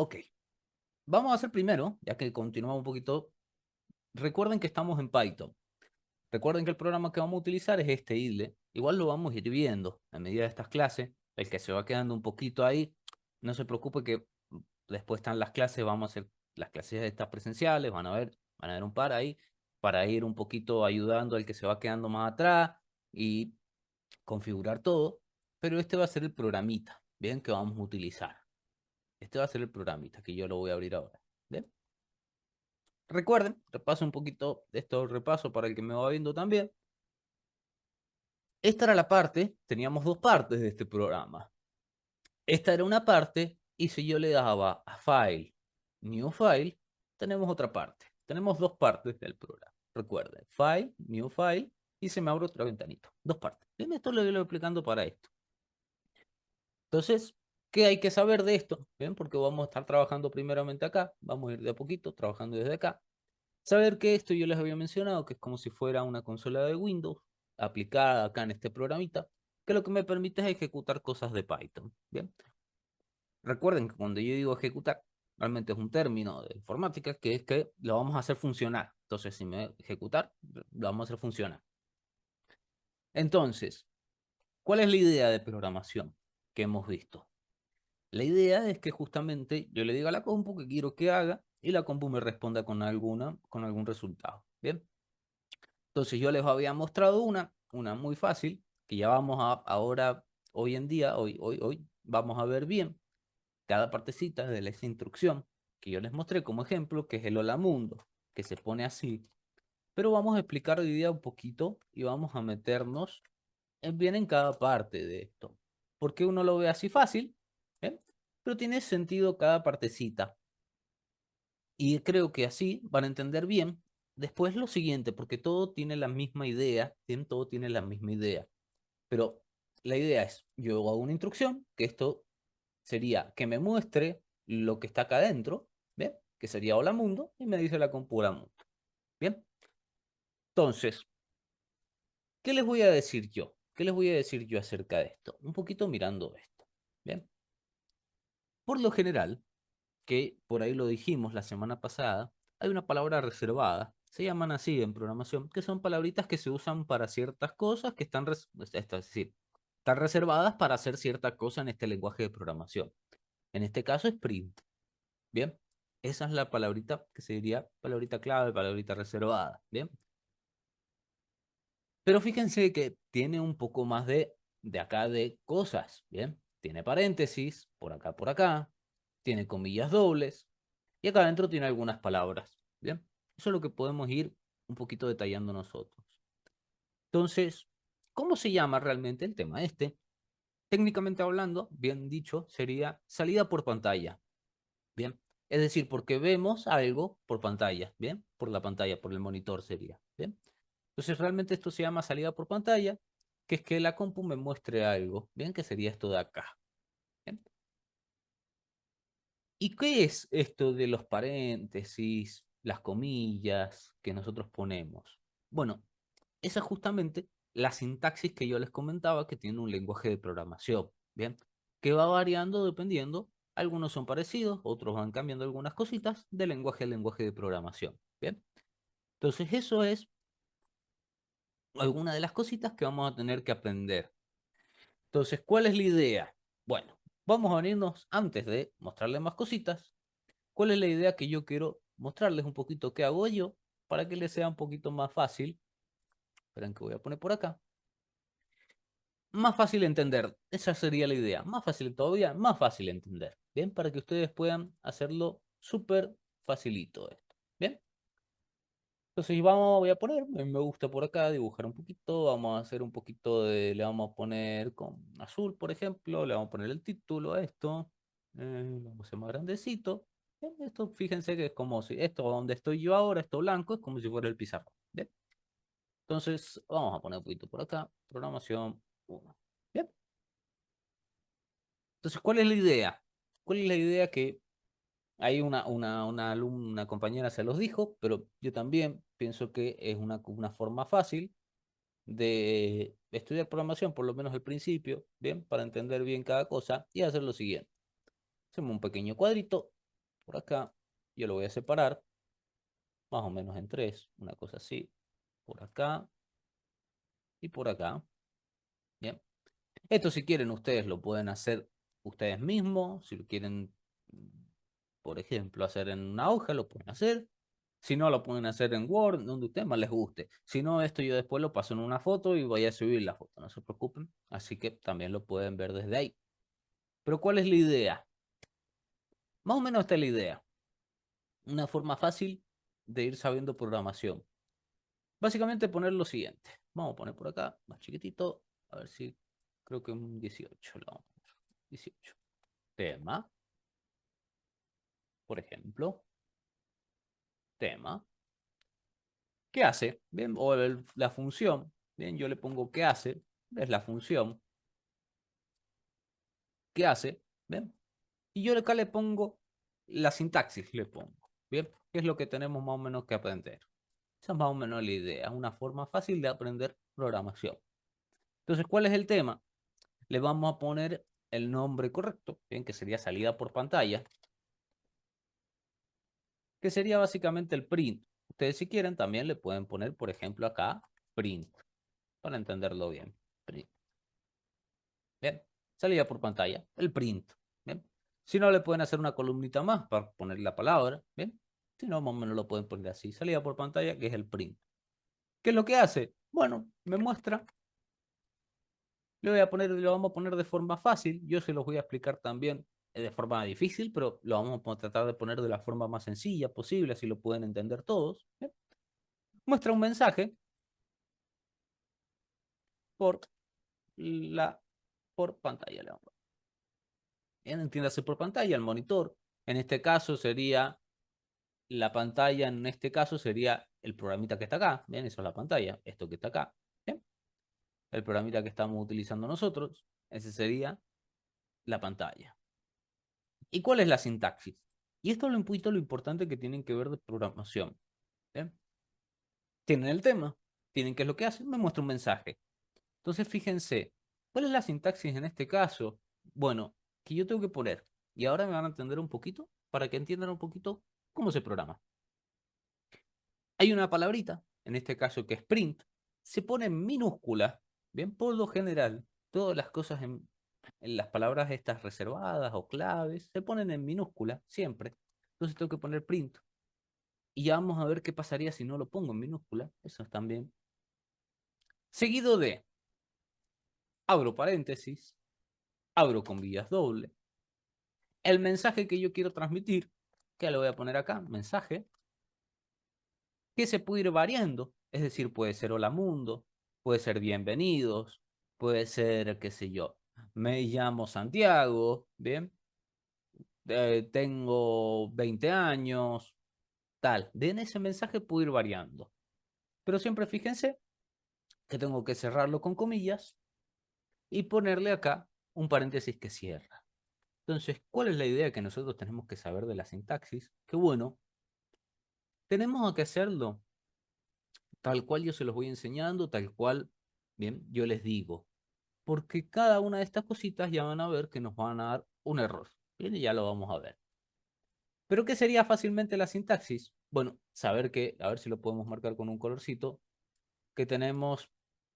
Ok, vamos a hacer primero, ya que continuamos un poquito. Recuerden que estamos en Python. Recuerden que el programa que vamos a utilizar es este IDLE. Igual lo vamos a ir viendo a medida de estas clases. El que se va quedando un poquito ahí, no se preocupe que después están las clases, vamos a hacer las clases de estas presenciales, van a ver un par ahí, para ir un poquito ayudando al que se va quedando más atrás y configurar todo. Pero este va a ser el programita, ¿bien? Que vamos a utilizar. Este va a ser el programita que yo lo voy a abrir ahora. ¿Bien? Recuerden, repaso un poquito de esto, repaso para el que me va viendo también. Esta era la parte, teníamos dos partes de este programa. Esta era una parte y si yo le daba a File, New File, tenemos otra parte. Tenemos dos partes del programa. Recuerden, File, New File y se me abre otra ventanita. Dos partes. Bien, esto lo voy explicando para esto. Entonces, ¿qué hay que saber de esto? Bien, porque vamos a estar trabajando primeramente acá. Vamos a ir de a poquito, trabajando desde acá. Saber que esto yo les había mencionado, que es como si fuera una consola de Windows aplicada acá en este programita, que lo que me permite es ejecutar cosas de Python. Bien, recuerden que cuando yo digo ejecutar, realmente es un término de informática que es que lo vamos a hacer funcionar. Entonces, si me ejecutar, lo vamos a hacer funcionar. Entonces, ¿cuál es la idea de programación que hemos visto? La idea es que justamente yo le diga a la compu que quiero que haga y la compu me responda con algún resultado. Bien. Entonces yo les había mostrado una muy fácil, que ya vamos a, ahora, hoy en día, hoy, vamos a ver bien cada partecita de esa instrucción que yo les mostré como ejemplo, que es el hola mundo, que se pone así. Pero vamos a explicar hoy día un poquito y vamos a meternos bien en cada parte de esto. Porque uno lo ve así fácil, ¿eh? Pero tiene sentido cada partecita. Y creo que así van a entender bien después lo siguiente, porque todo tiene la misma idea, todo tiene la misma idea. Pero la idea es, yo hago una instrucción, que esto sería que me muestre lo que está acá adentro, ¿bien? Que sería hola mundo, y me dice la compu hola mundo, ¿bien? Entonces, ¿qué les voy a decir yo? ¿Qué les voy a decir yo acerca de esto? Un poquito mirando esto, ¿bien? Por lo general, que por ahí lo dijimos la semana pasada, hay una palabra reservada, se llaman así en programación, que son palabritas que se usan para ciertas cosas que están, es decir, están reservadas para hacer cierta cosa en este lenguaje de programación. En este caso es print. Bien, esa es la palabrita que se diría palabrita clave, palabrita reservada. Bien, pero fíjense que tiene un poco más de acá de cosas. Bien, tiene paréntesis por acá, tiene comillas dobles y acá adentro tiene algunas palabras. Bien, eso es lo que podemos ir un poquito detallando nosotros. Entonces, ¿cómo se llama realmente el tema este? Técnicamente hablando, bien dicho, sería salida por pantalla. Bien, es decir, porque vemos algo por pantalla. Bien, por la pantalla, por el monitor sería. Bien, entonces realmente esto se llama salida por pantalla, que es que la compu me muestre algo. Bien, que sería esto de acá. Bien. ¿Y qué es esto de los paréntesis, las comillas que nosotros ponemos? Bueno, esa es justamente la sintaxis que yo les comentaba que tiene un lenguaje de programación, ¿bien? Que va variando dependiendo, algunos son parecidos, otros van cambiando algunas cositas de lenguaje a lenguaje de programación, ¿bien? Entonces eso es alguna de las cositas que vamos a tener que aprender. Entonces, ¿cuál es la idea? Bueno, vamos a venirnos antes de mostrarles más cositas. ¿Cuál es la idea que yo quiero mostrarles un poquito qué hago yo para que les sea un poquito más fácil? Esperen que voy a poner por acá. Más fácil de entender. Esa sería la idea. Más fácil todavía, más fácil de entender. Bien, para que ustedes puedan hacerlo súper facilito esto. Bien. Entonces voy a poner, me gusta por acá dibujar un poquito, vamos a hacer un poquito de, le vamos a poner con azul, por ejemplo, le vamos a poner el título a esto, lo vamos a hacer más grandecito. Bien, esto, fíjense que es como si, esto donde estoy yo ahora, esto blanco, es como si fuera el pizarrón. Bien. Entonces, vamos a poner un poquito por acá, programación 1. Bien. Entonces, ¿cuál es la idea? ¿Cuál es la idea que hay una compañera se los dijo, pero yo también pienso que es una forma fácil de estudiar programación, por lo menos al principio, bien, para entender bien cada cosa y hacer lo siguiente. Hacemos un pequeño cuadrito por acá. Yo lo voy a separar más o menos en tres, una cosa así, por acá y por acá. Bien. Esto si quieren ustedes lo pueden hacer ustedes mismos, si lo quieren, por ejemplo, hacer en una hoja, lo pueden hacer. Si no, lo pueden hacer en Word, donde a ustedes más les guste. Si no, esto yo después lo paso en una foto y voy a subir la foto, no se preocupen. Así que también lo pueden ver desde ahí. Pero ¿cuál es la idea? Más o menos esta es la idea. Una forma fácil de ir sabiendo programación. Básicamente poner lo siguiente. Vamos a poner por acá, más chiquitito. A ver si creo que un 18. Lo vamos a poner. 18. Tema, por ejemplo. Tema. ¿Qué hace? Bien, o la función. Bien, yo le pongo qué hace. Es la función. ¿Qué hace? Bien. Y yo acá le pongo la sintaxis, le pongo. Bien, ¿qué es lo que tenemos más o menos que aprender? Esa es más o menos la idea, una forma fácil de aprender programación. Entonces, ¿cuál es el tema? Le vamos a poner el nombre correcto, bien, que sería salida por pantalla, que sería básicamente el print. Ustedes si quieren también le pueden poner, por ejemplo, acá print, para entenderlo bien. Print. Bien, salida por pantalla, el print. Bien. Si no, le pueden hacer una columnita más para poner la palabra. Bien. Si no, más o menos lo pueden poner así. Salida por pantalla, que es el print. ¿Qué es lo que hace? Bueno, me muestra. Lo vamos a poner de forma fácil. Yo se los voy a explicar también de forma difícil, pero lo vamos a tratar de poner de la forma más sencilla posible, así lo pueden entender todos. ¿Bien? Muestra un mensaje por la por pantalla. Entiéndase por pantalla, el monitor. En este caso sería la pantalla, en este caso sería el programita que está acá. Bien, eso es la pantalla, esto que está acá. Bien. El programita que estamos utilizando nosotros, ese sería la pantalla. ¿Y cuál es la sintaxis? Y esto es un poquito lo importante que tienen que ver de programación. ¿Bien? Tienen el tema, tienen qué es lo que hacen, me muestra un mensaje. Entonces, fíjense, ¿cuál es la sintaxis en este caso? Bueno, que yo tengo que poner, y ahora me van a entender un poquito, para que entiendan un poquito cómo se programa. Hay una palabrita, en este caso que es print, se pone en minúscula, bien, por lo general, todas las cosas en las palabras estas reservadas o claves se ponen en minúscula siempre. Entonces tengo que poner print. Y ya vamos a ver qué pasaría si no lo pongo en minúscula. Eso es también. Seguido de, abro paréntesis, abro comillas doble. El mensaje que yo quiero transmitir, que lo voy a poner acá, mensaje, que se puede ir variando. Es decir, puede ser hola mundo, puede ser bienvenidos, puede ser, qué sé yo, me llamo Santiago, ¿bien? Tengo 20 años, tal. De en ese mensaje puede ir variando. Pero siempre fíjense que tengo que cerrarlo con comillas y ponerle acá un paréntesis que cierra. Entonces, ¿cuál es la idea que nosotros tenemos que saber de la sintaxis? Que bueno, tenemos que hacerlo tal cual yo se los voy enseñando, tal cual, bien, yo les digo. Porque cada una de estas cositas ya van a ver que nos van a dar un error. Bien, y ya lo vamos a ver. ¿Pero qué sería fácilmente la sintaxis? Bueno, saber que, a ver si lo podemos marcar con un colorcito, que tenemos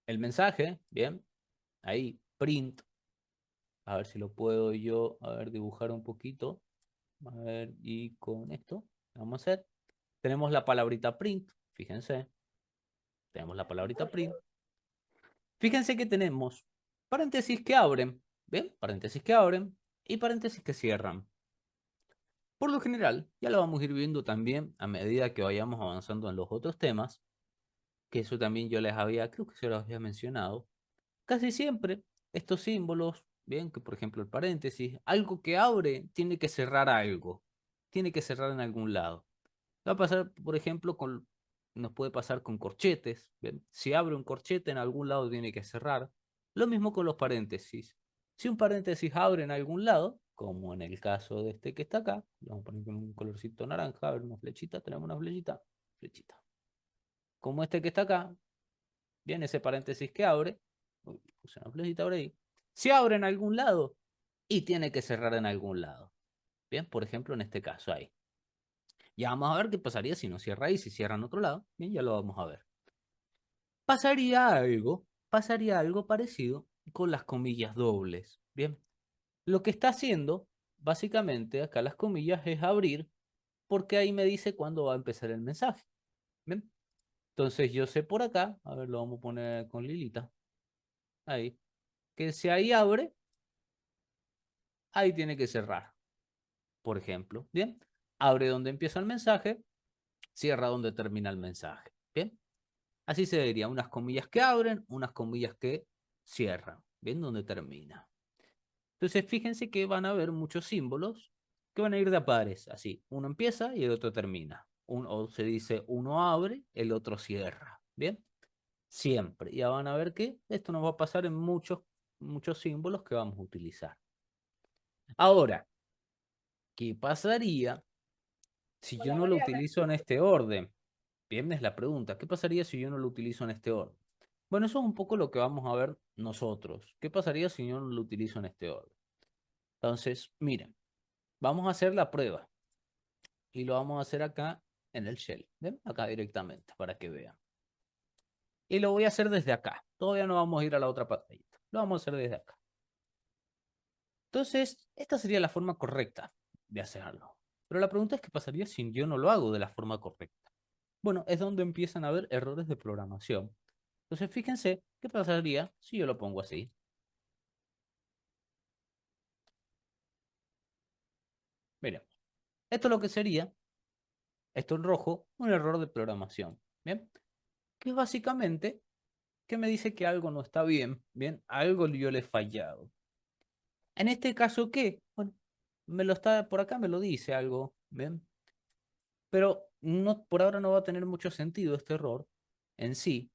el mensaje, bien, ahí, print, a ver si lo puedo yo, a ver, dibujar un poquito, a ver, y con esto, vamos a hacer, tenemos la palabrita print, fíjense, tenemos la palabrita print, fíjense que tenemos paréntesis que abren, ¿ven? Paréntesis que abren y paréntesis que cierran. Por lo general, ya lo vamos a ir viendo también a medida que vayamos avanzando en los otros temas, que eso también yo les había, creo que se los había mencionado. Casi siempre estos símbolos, bien, que por ejemplo el paréntesis, algo que abre tiene que cerrar algo, tiene que cerrar en algún lado. Va a pasar, por ejemplo, nos puede pasar con corchetes, ¿bien? Si abre un corchete en algún lado tiene que cerrar. Lo mismo con los paréntesis. Si un paréntesis abre en algún lado, como en el caso de este que está acá, vamos a poner con un colorcito naranja, a ver una flechita, tenemos una flechita, flechita. Como este que está acá, bien, ese paréntesis que abre, uy, puse una flechita por ahí, si abre en algún lado y tiene que cerrar en algún lado. Bien, por ejemplo, en este caso ahí. Ya vamos a ver qué pasaría si no cierra ahí, si cierra en otro lado. Bien, ya lo vamos a ver. Pasaría algo parecido con las comillas dobles. Bien, lo que está haciendo, básicamente, acá las comillas es abrir, porque ahí me dice cuándo va a empezar el mensaje. Bien, entonces yo sé por acá, a ver, lo vamos a poner con Lilita, ahí, que si ahí abre, ahí tiene que cerrar, por ejemplo. Bien, abre donde empieza el mensaje, cierra donde termina el mensaje. Bien, así se diría, unas comillas que abren, unas comillas que cierran. Bien, donde termina. Entonces, fíjense que van a haber muchos símbolos que van a ir de a pares, así. Uno empieza y el otro termina. O se dice uno abre, el otro cierra. Bien, siempre. Ya van a ver que esto nos va a pasar en muchos símbolos que vamos a utilizar. Ahora, ¿qué pasaría si yo no lo utilizo en este orden? Bien, es la pregunta. ¿Qué pasaría si yo no lo utilizo en este orden? Bueno, eso es un poco lo que vamos a ver nosotros. ¿Qué pasaría si yo no lo utilizo en este orden? Entonces, miren, vamos a hacer la prueba y lo vamos a hacer acá en el shell. ¿Ven? Acá directamente para que vean. Y lo voy a hacer desde acá. Todavía no vamos a ir a la otra pantallita. Lo vamos a hacer desde acá. Entonces, esta sería la forma correcta de hacerlo. Pero la pregunta es qué pasaría si yo no lo hago de la forma correcta. Bueno, es donde empiezan a haber errores de programación. Entonces, fíjense qué pasaría si yo lo pongo así. Miren, esto es lo que sería, esto en rojo, un error de programación. ¿Bien? Que es básicamente que me dice que algo no está bien. Bien, algo yo le he fallado. En este caso, ¿qué? Bueno, por acá me lo dice algo. Bien, pero no, por ahora no va a tener mucho sentido este error en sí.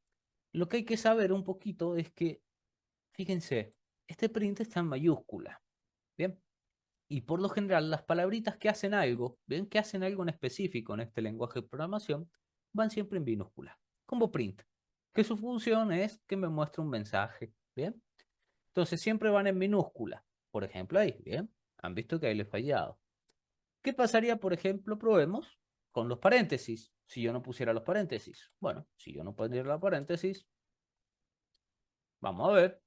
Lo que hay que saber un poquito es que, fíjense, este print está en mayúscula, ¿bien? Y por lo general las palabritas que hacen algo, ¿bien? Que hacen algo en específico en este lenguaje de programación, van siempre en minúscula, como print, que su función es que me muestre un mensaje, ¿bien? Entonces siempre van en minúscula, por ejemplo ahí, ¿bien? Han visto que ahí le he fallado. ¿Qué pasaría, por ejemplo, probemos con los paréntesis? Si yo no pusiera los paréntesis. Bueno, si yo no pondría la paréntesis, vamos a ver.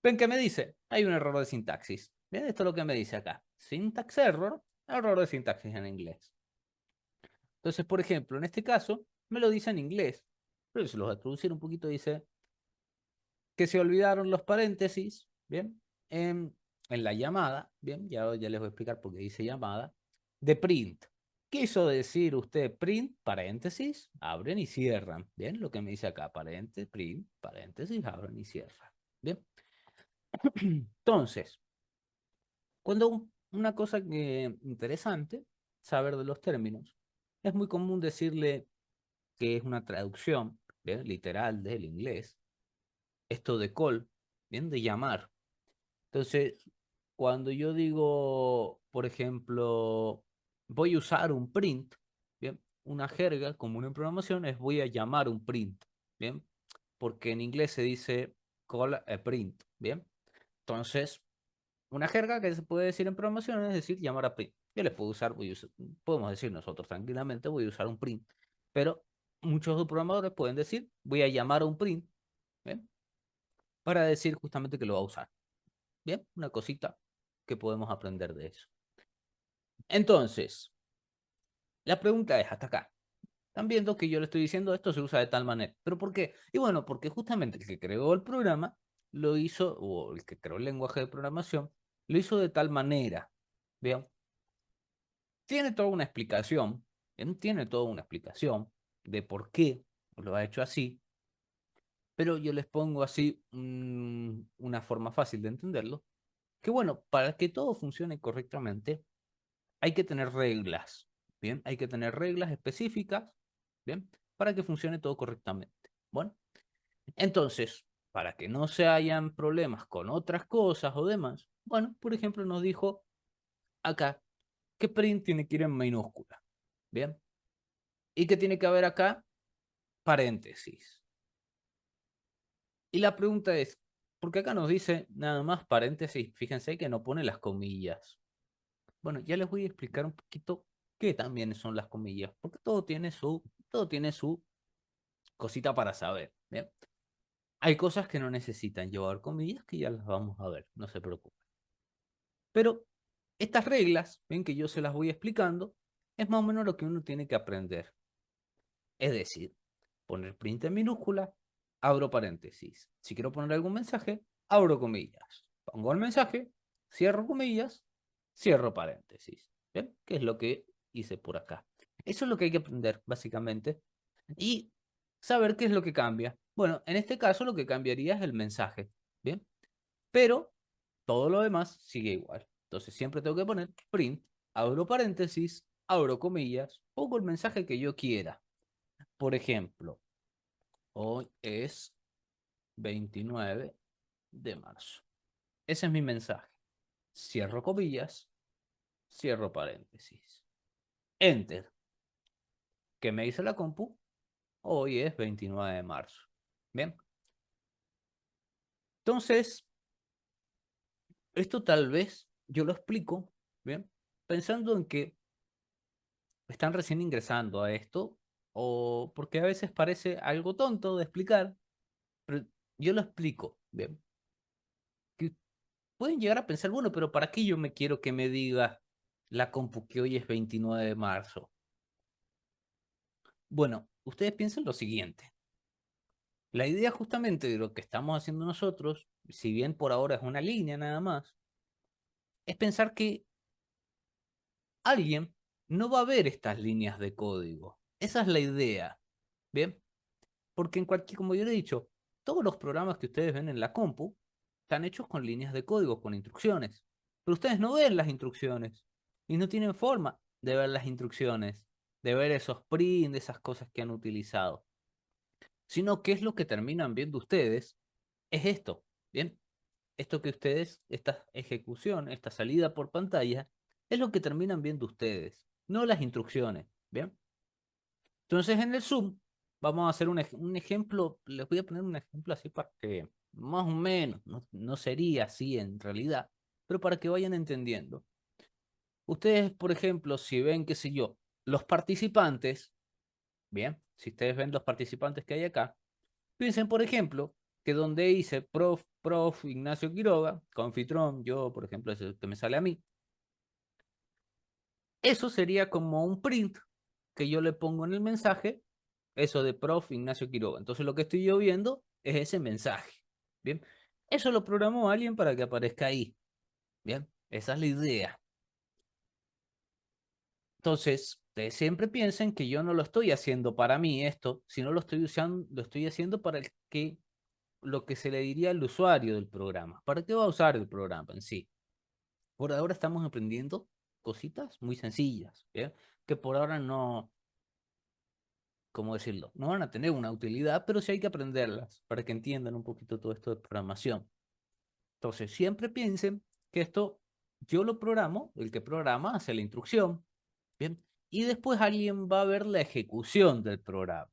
¿Ven qué me dice? Hay un error de sintaxis. Bien, esto es lo que me dice acá. Syntax error, error de sintaxis en inglés. Entonces, por ejemplo, en este caso, me lo dice en inglés. Pero si lo voy a traducir un poquito, dice que se olvidaron los paréntesis, ¿bien? En la llamada, ¿bien? Ya les voy a explicar por qué dice llamada, de print. Quiso decir usted print, paréntesis, abren y cierran, ¿bien? Lo que me dice acá, paréntesis, print, paréntesis, abren y cierran, ¿bien? Entonces, una cosa que interesante saber de los términos, es muy común decirle que es una traducción, ¿bien? Literal del inglés, esto de call, ¿bien? De llamar. Entonces, cuando yo digo, por ejemplo, voy a usar un print, ¿bien? Una jerga común en programación es voy a llamar un print, ¿bien? Porque en inglés se dice call a print, ¿bien? Entonces, una jerga que se puede decir en programación es decir llamar a print. Yo les puedo usar, podemos decir nosotros tranquilamente voy a usar un print, pero muchos programadores pueden decir voy a llamar a un print, ¿bien? Para decir justamente que lo va a usar. Bien, una cosita que podemos aprender de eso. Entonces, la pregunta es hasta acá. Están viendo que yo le estoy diciendo esto se usa de tal manera. ¿Pero por qué? Y bueno, porque justamente el que creó el programa lo hizo, o el que creó el lenguaje de programación, lo hizo de tal manera. Bien, tiene toda una explicación, tiene toda una explicación de por qué lo ha hecho así, pero yo les pongo así una forma fácil de entenderlo, que bueno, para que todo funcione correctamente, hay que tener reglas, ¿bien? Hay que tener reglas específicas, ¿bien? Para que funcione todo correctamente. Bueno, entonces, para que no se hayan problemas con otras cosas o demás, bueno, por ejemplo, nos dijo acá que print tiene que ir en minúscula, ¿bien? Y que tiene que haber acá paréntesis. Y la pregunta es, porque acá nos dice nada más paréntesis, fíjense que no pone las comillas. Bueno, ya les voy a explicar un poquito ¿Qué también son las comillas? Porque todo tiene su cosita para saber. ¿Bien? Hay cosas que no necesitan llevar comillas que ya las vamos a ver, no se preocupen. Pero estas reglas, ven que yo se las voy explicando, es más o menos lo que uno tiene que aprender. Es decir, poner print en minúscula, abro paréntesis. Si quiero poner algún mensaje, abro comillas. Pongo el mensaje, cierro comillas, cierro paréntesis. ¿Bien? ¿Qué es lo que hice por acá? Eso es lo que hay que aprender, básicamente. Y saber qué es lo que cambia. Bueno, en este caso lo que cambiaría es el mensaje. ¿Bien? Pero todo lo demás sigue igual. Entonces siempre tengo que poner print, abro paréntesis, abro comillas, pongo el mensaje que yo quiera. Por ejemplo, hoy es 29 de marzo. Ese es mi mensaje. Cierro comillas, cierro paréntesis. Enter. ¿Qué me dice la compu? Hoy es 29 de marzo. Bien. Entonces, esto tal vez yo lo explico, bien, pensando en que están recién ingresando a esto, o porque a veces parece algo tonto de explicar, pero yo lo explico, bien. Que pueden llegar a pensar, bueno, pero ¿para qué yo me quiero que me diga la compu que hoy es 29 de marzo? Bueno, ustedes piensen lo siguiente. La idea justamente de lo que estamos haciendo nosotros, si bien por ahora es una línea nada más, es pensar que alguien no va a ver estas líneas de código. Esa es la idea. Bien, porque en cualquier, como yo le he dicho, todos los programas que ustedes ven en la compu están hechos con líneas de código, con instrucciones. Pero ustedes no ven las instrucciones y no tienen forma de ver las instrucciones, de ver esos print, esas cosas que han utilizado. Sino que es lo que terminan viendo ustedes, es esto. Bien, esto que ustedes, esta ejecución, esta salida por pantalla, es lo que terminan viendo ustedes, no las instrucciones. Bien. Entonces en el Zoom vamos a hacer un ejemplo, les voy a poner un ejemplo así para que más o menos, no sería así en realidad, pero para que vayan entendiendo. Ustedes, por ejemplo, si ven, qué sé yo, los participantes, bien, si ustedes ven los participantes que hay acá, piensen, por ejemplo, que donde dice prof Ignacio Quiroga, Confitron, yo, por ejemplo, es el que me sale a mí, eso sería como un print que yo le pongo en el mensaje, eso de prof Ignacio Quiroga. Entonces lo que estoy yo viendo es ese mensaje. Bien, eso lo programó alguien para que aparezca ahí. Bien, esa es la idea. Entonces, ustedes siempre piensen que yo no lo estoy haciendo para mí esto, sino lo estoy usando, lo estoy haciendo para el que lo que se le diría al usuario del programa. ¿Para qué va a usar el programa en sí? Por ahora estamos aprendiendo cositas muy sencillas, ¿bien? Que por ahora no, ¿cómo decirlo? No van a tener una utilidad, pero sí hay que aprenderlas para que entiendan un poquito todo esto de programación. Entonces, siempre piensen que esto yo lo programo, el que programa hace la instrucción, ¿bien? Y después alguien va a ver la ejecución del programa,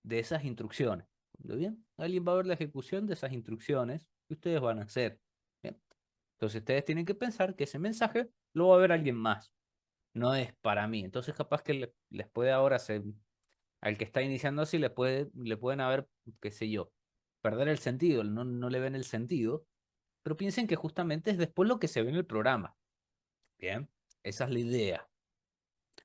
de esas instrucciones. ¿Muy bien? Alguien va a ver la ejecución de esas instrucciones que ustedes van a hacer, ¿bien? Entonces, ustedes tienen que pensar que ese mensaje lo va a ver alguien más, no es para mí. Entonces, capaz que les puede ahora ser al que está iniciando así le pueden haber, qué sé yo, perder el sentido, no le ven el sentido, pero piensen que justamente es después lo que se ve en el programa. Bien, esa es la idea.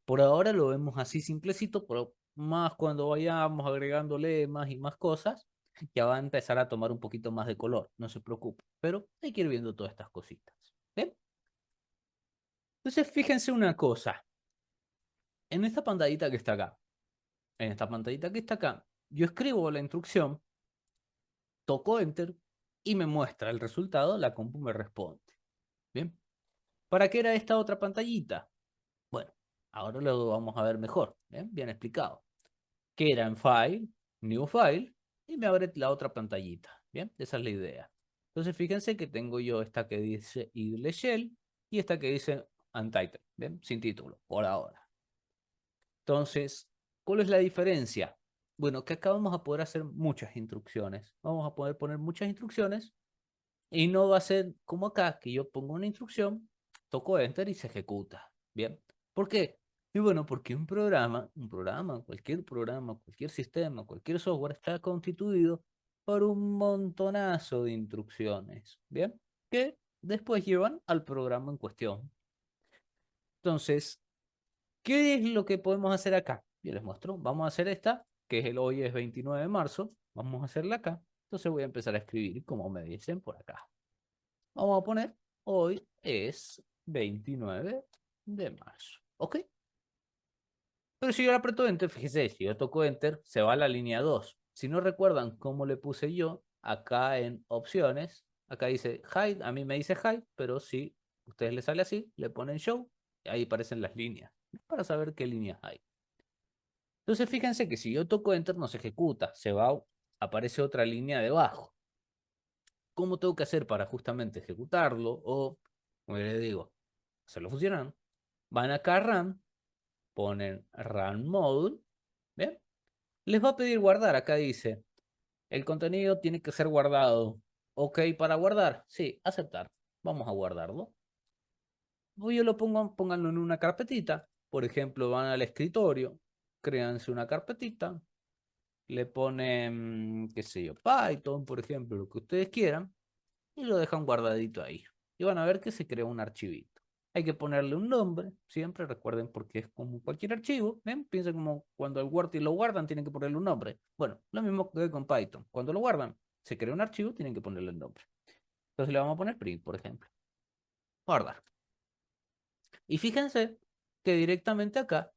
Por ahora lo vemos así simplecito, pero más cuando vayamos agregándole más y más cosas, ya va a empezar a tomar un poquito más de color, no se preocupe, pero hay que ir viendo todas estas cositas. ¿Bien? Entonces fíjense una cosa, en esta pantallita que está acá, en esta pantallita que está acá, yo escribo la instrucción, toco Enter y me muestra el resultado, la compu me responde. Bien, ¿para qué era esta otra pantallita? Bueno, ahora lo vamos a ver mejor, ¿bien? Bien explicado. Que era en File, New File, y me abre la otra pantallita, ¿bien? Esa es la idea. Entonces fíjense que tengo yo esta que dice idle shell y esta que dice untitled, ¿bien? Sin título, por ahora. Entonces, ¿cuál es la diferencia? Bueno, que acá vamos a poder hacer muchas instrucciones. Vamos a poder poner muchas instrucciones y no va a ser como acá, que yo pongo una instrucción, toco Enter y se ejecuta. Bien. ¿Por qué? Y bueno, porque cualquier sistema, cualquier software está constituido por un montonazo de instrucciones, ¿bien? Que después llevan al programa en cuestión. Entonces, ¿qué es lo que podemos hacer acá? Yo les muestro. Vamos a hacer esta, que es hoy es 29 de marzo. Vamos a hacerla acá. Entonces voy a empezar a escribir como me dicen por acá. Vamos a poner, hoy es 29 de marzo. ¿Ok? Pero si yo le aprieto Enter, fíjese, si yo toco Enter, se va a la línea 2. Si no recuerdan cómo le puse yo, acá en opciones, acá dice Hide, a mí me dice Hide, pero si a ustedes les sale así, le ponen Show, y ahí aparecen las líneas, para saber qué líneas hay. Entonces fíjense que si yo toco Enter no se ejecuta, se va, aparece otra línea debajo. ¿Cómo tengo que hacer para justamente ejecutarlo? O, como les digo, hacerlo funcionar. Van acá a Run, ponen Run Mode, ¿bien? Les va a pedir guardar, acá dice, el contenido tiene que ser guardado. Ok, para guardar, sí, aceptar. Vamos a guardarlo. Yo lo pongo, pónganlo en una carpetita. Por ejemplo, van al escritorio, créanse una carpetita, le ponen, qué sé yo, Python, por ejemplo, lo que ustedes quieran, y lo dejan guardadito ahí. Y van a ver que se crea un archivito. Hay que ponerle un nombre, siempre recuerden porque es como cualquier archivo, ¿ven? Piensen como cuando el Word y lo guardan, tienen que ponerle un nombre. Bueno, lo mismo que con Python. Cuando lo guardan, se crea un archivo, tienen que ponerle el nombre. Entonces le vamos a poner print, por ejemplo. Guardar. Y fíjense que directamente acá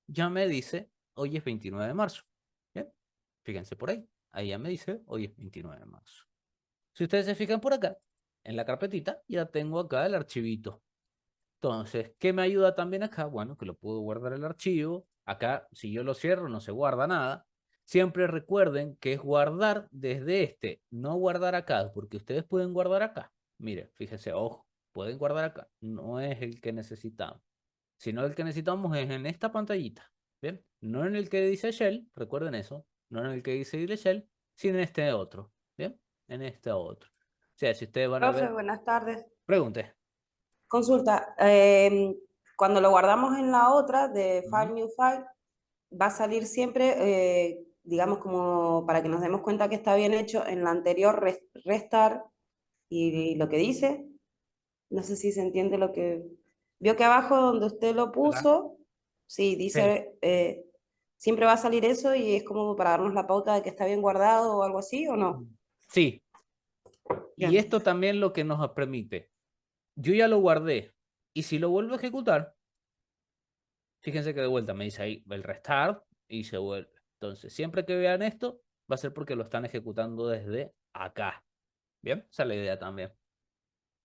ya me dice, hoy es 29 de marzo. ¿Bien? Fíjense por ahí. Ahí ya me dice, hoy es 29 de marzo. Si ustedes se fijan por acá, en la carpetita, ya tengo acá el archivito. Entonces, ¿qué me ayuda también acá? Bueno, que lo puedo guardar el archivo. Acá, si yo lo cierro, no se guarda nada. Siempre recuerden que es guardar desde este, no guardar acá, porque ustedes pueden guardar acá. Mire, fíjense, ojo, pueden guardar acá. No es el que necesitamos, sino el que necesitamos es en esta pantallita. ¿Bien? No en el que dice Shell, recuerden eso, no en el que dice Shell, sino en este otro. ¿Bien? En este otro. O sea, si ustedes van a Profe, ver, buenas tardes. pregunte. Consulta, cuando lo guardamos en la otra de File Ujú. New File, va a salir siempre, digamos, como para que nos demos cuenta que está bien hecho en la anterior restar y lo que dice. No sé si se entiende lo que... Vio que abajo donde usted lo ¿Verdad? puso, sí, Sí. dice, siempre va a salir eso y es como para darnos la pauta de que está bien guardado o algo así, ¿o no? Sí, y Bien. esto también lo que nos permite. Yo ya lo guardé. Y si lo vuelvo a ejecutar, fíjense que de vuelta me dice ahí el restart y se vuelve. Entonces, siempre que vean esto, va a ser porque lo están ejecutando desde acá. Bien, esa es la idea también.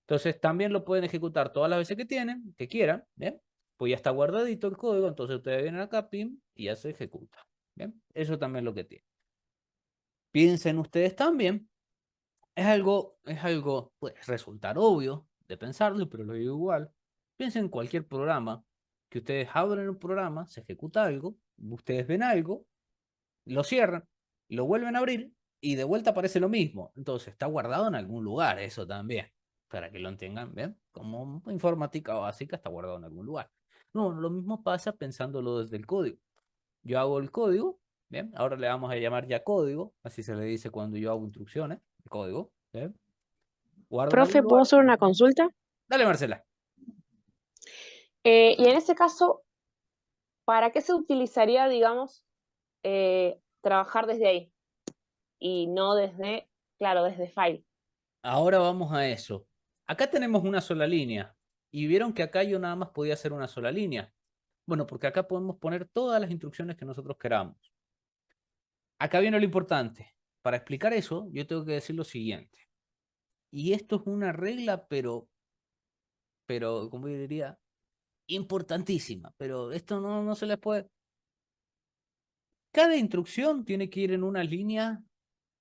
Entonces, también lo pueden ejecutar todas las veces que tienen, que quieran. Bien, pues ya está guardadito el código. Entonces, ustedes vienen acá, pim, y ya se ejecuta. Bien, eso también es lo que tiene. Piensen ustedes también. Puede resultar obvio de pensarlo, pero lo digo igual. Piensen en cualquier programa, que ustedes abren un programa, se ejecuta algo, ustedes ven algo, lo cierran, lo vuelven a abrir y de vuelta aparece lo mismo. Entonces está guardado en algún lugar, eso también, para que lo tengan, ¿ven? Como informática básica está guardado en algún lugar. No, lo mismo pasa pensándolo desde el código. Yo hago el código, ¿bien? Ahora le vamos a llamar ya código, así se le dice cuando yo hago instrucciones, código, ¿bien? Guardo en algún Profe, ¿puedo lugar. hacer una consulta? Dale, Marcela. Y en ese caso, ¿para qué se utilizaría, digamos, trabajar desde ahí y no desde, claro, desde File? Ahora vamos a eso. Acá tenemos una sola línea. Y vieron que acá yo nada más podía hacer una sola línea. Bueno, porque acá podemos poner todas las instrucciones que nosotros queramos. Acá viene lo importante. Para explicar eso, yo tengo que decir lo siguiente. Y esto es una regla, como yo diría, importantísima. Pero esto no se les puede. Cada instrucción tiene que ir en una línea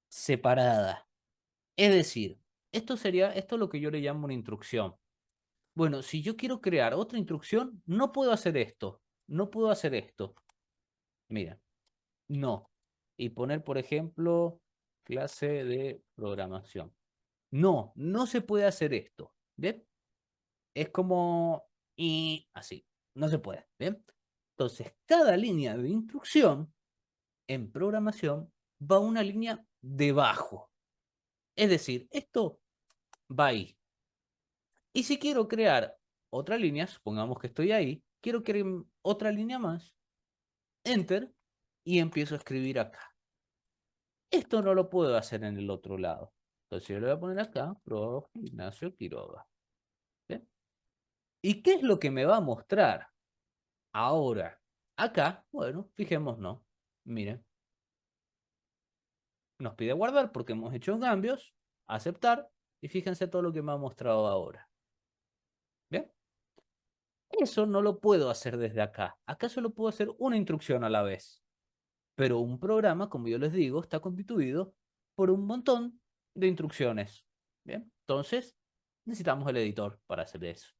separada. Es decir, esto es lo que yo le llamo una instrucción. Bueno, si yo quiero crear otra instrucción, no puedo hacer esto. No puedo hacer esto. Mira, no. Y poner, por ejemplo, clase de programación. No, no se puede hacer esto. ¿Bien? Es como... Y así. No se puede. ¿Bien? Entonces, cada línea de instrucción en programación va una línea debajo. Es decir, esto va ahí. Y si quiero crear otra línea, supongamos que estoy ahí, quiero crear otra línea más, Enter, y empiezo a escribir acá. Esto no lo puedo hacer en el otro lado. Entonces yo le voy a poner acá, Prof. Ignacio Quiroga. ¿Bien? ¿Y qué es lo que me va a mostrar ahora? Acá, bueno, fijémonos. Miren, nos pide guardar porque hemos hecho cambios, aceptar, y fíjense todo lo que me ha mostrado ahora. ¿Bien? Eso no lo puedo hacer desde acá. Acá solo puedo hacer una instrucción a la vez. Pero un programa, como yo les digo, está constituido por un montón de instrucciones. ¿Bien? Entonces, necesitamos el editor para hacer eso.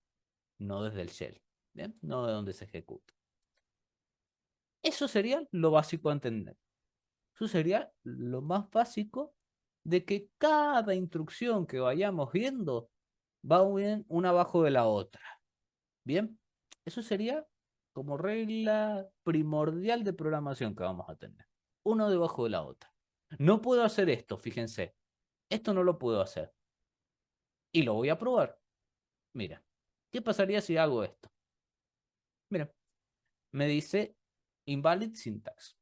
No desde el shell. ¿Bien? No de donde se ejecuta. Eso sería lo básico a entender. Eso sería lo más básico de que cada instrucción que vayamos viendo va una abajo de la otra. Bien, eso sería como regla primordial de programación que vamos a tener. Uno debajo de la otra. No puedo hacer esto, fíjense. Esto no lo puedo hacer. Y lo voy a probar. Mira, ¿qué pasaría si hago esto? Mira, me dice invalid syntax.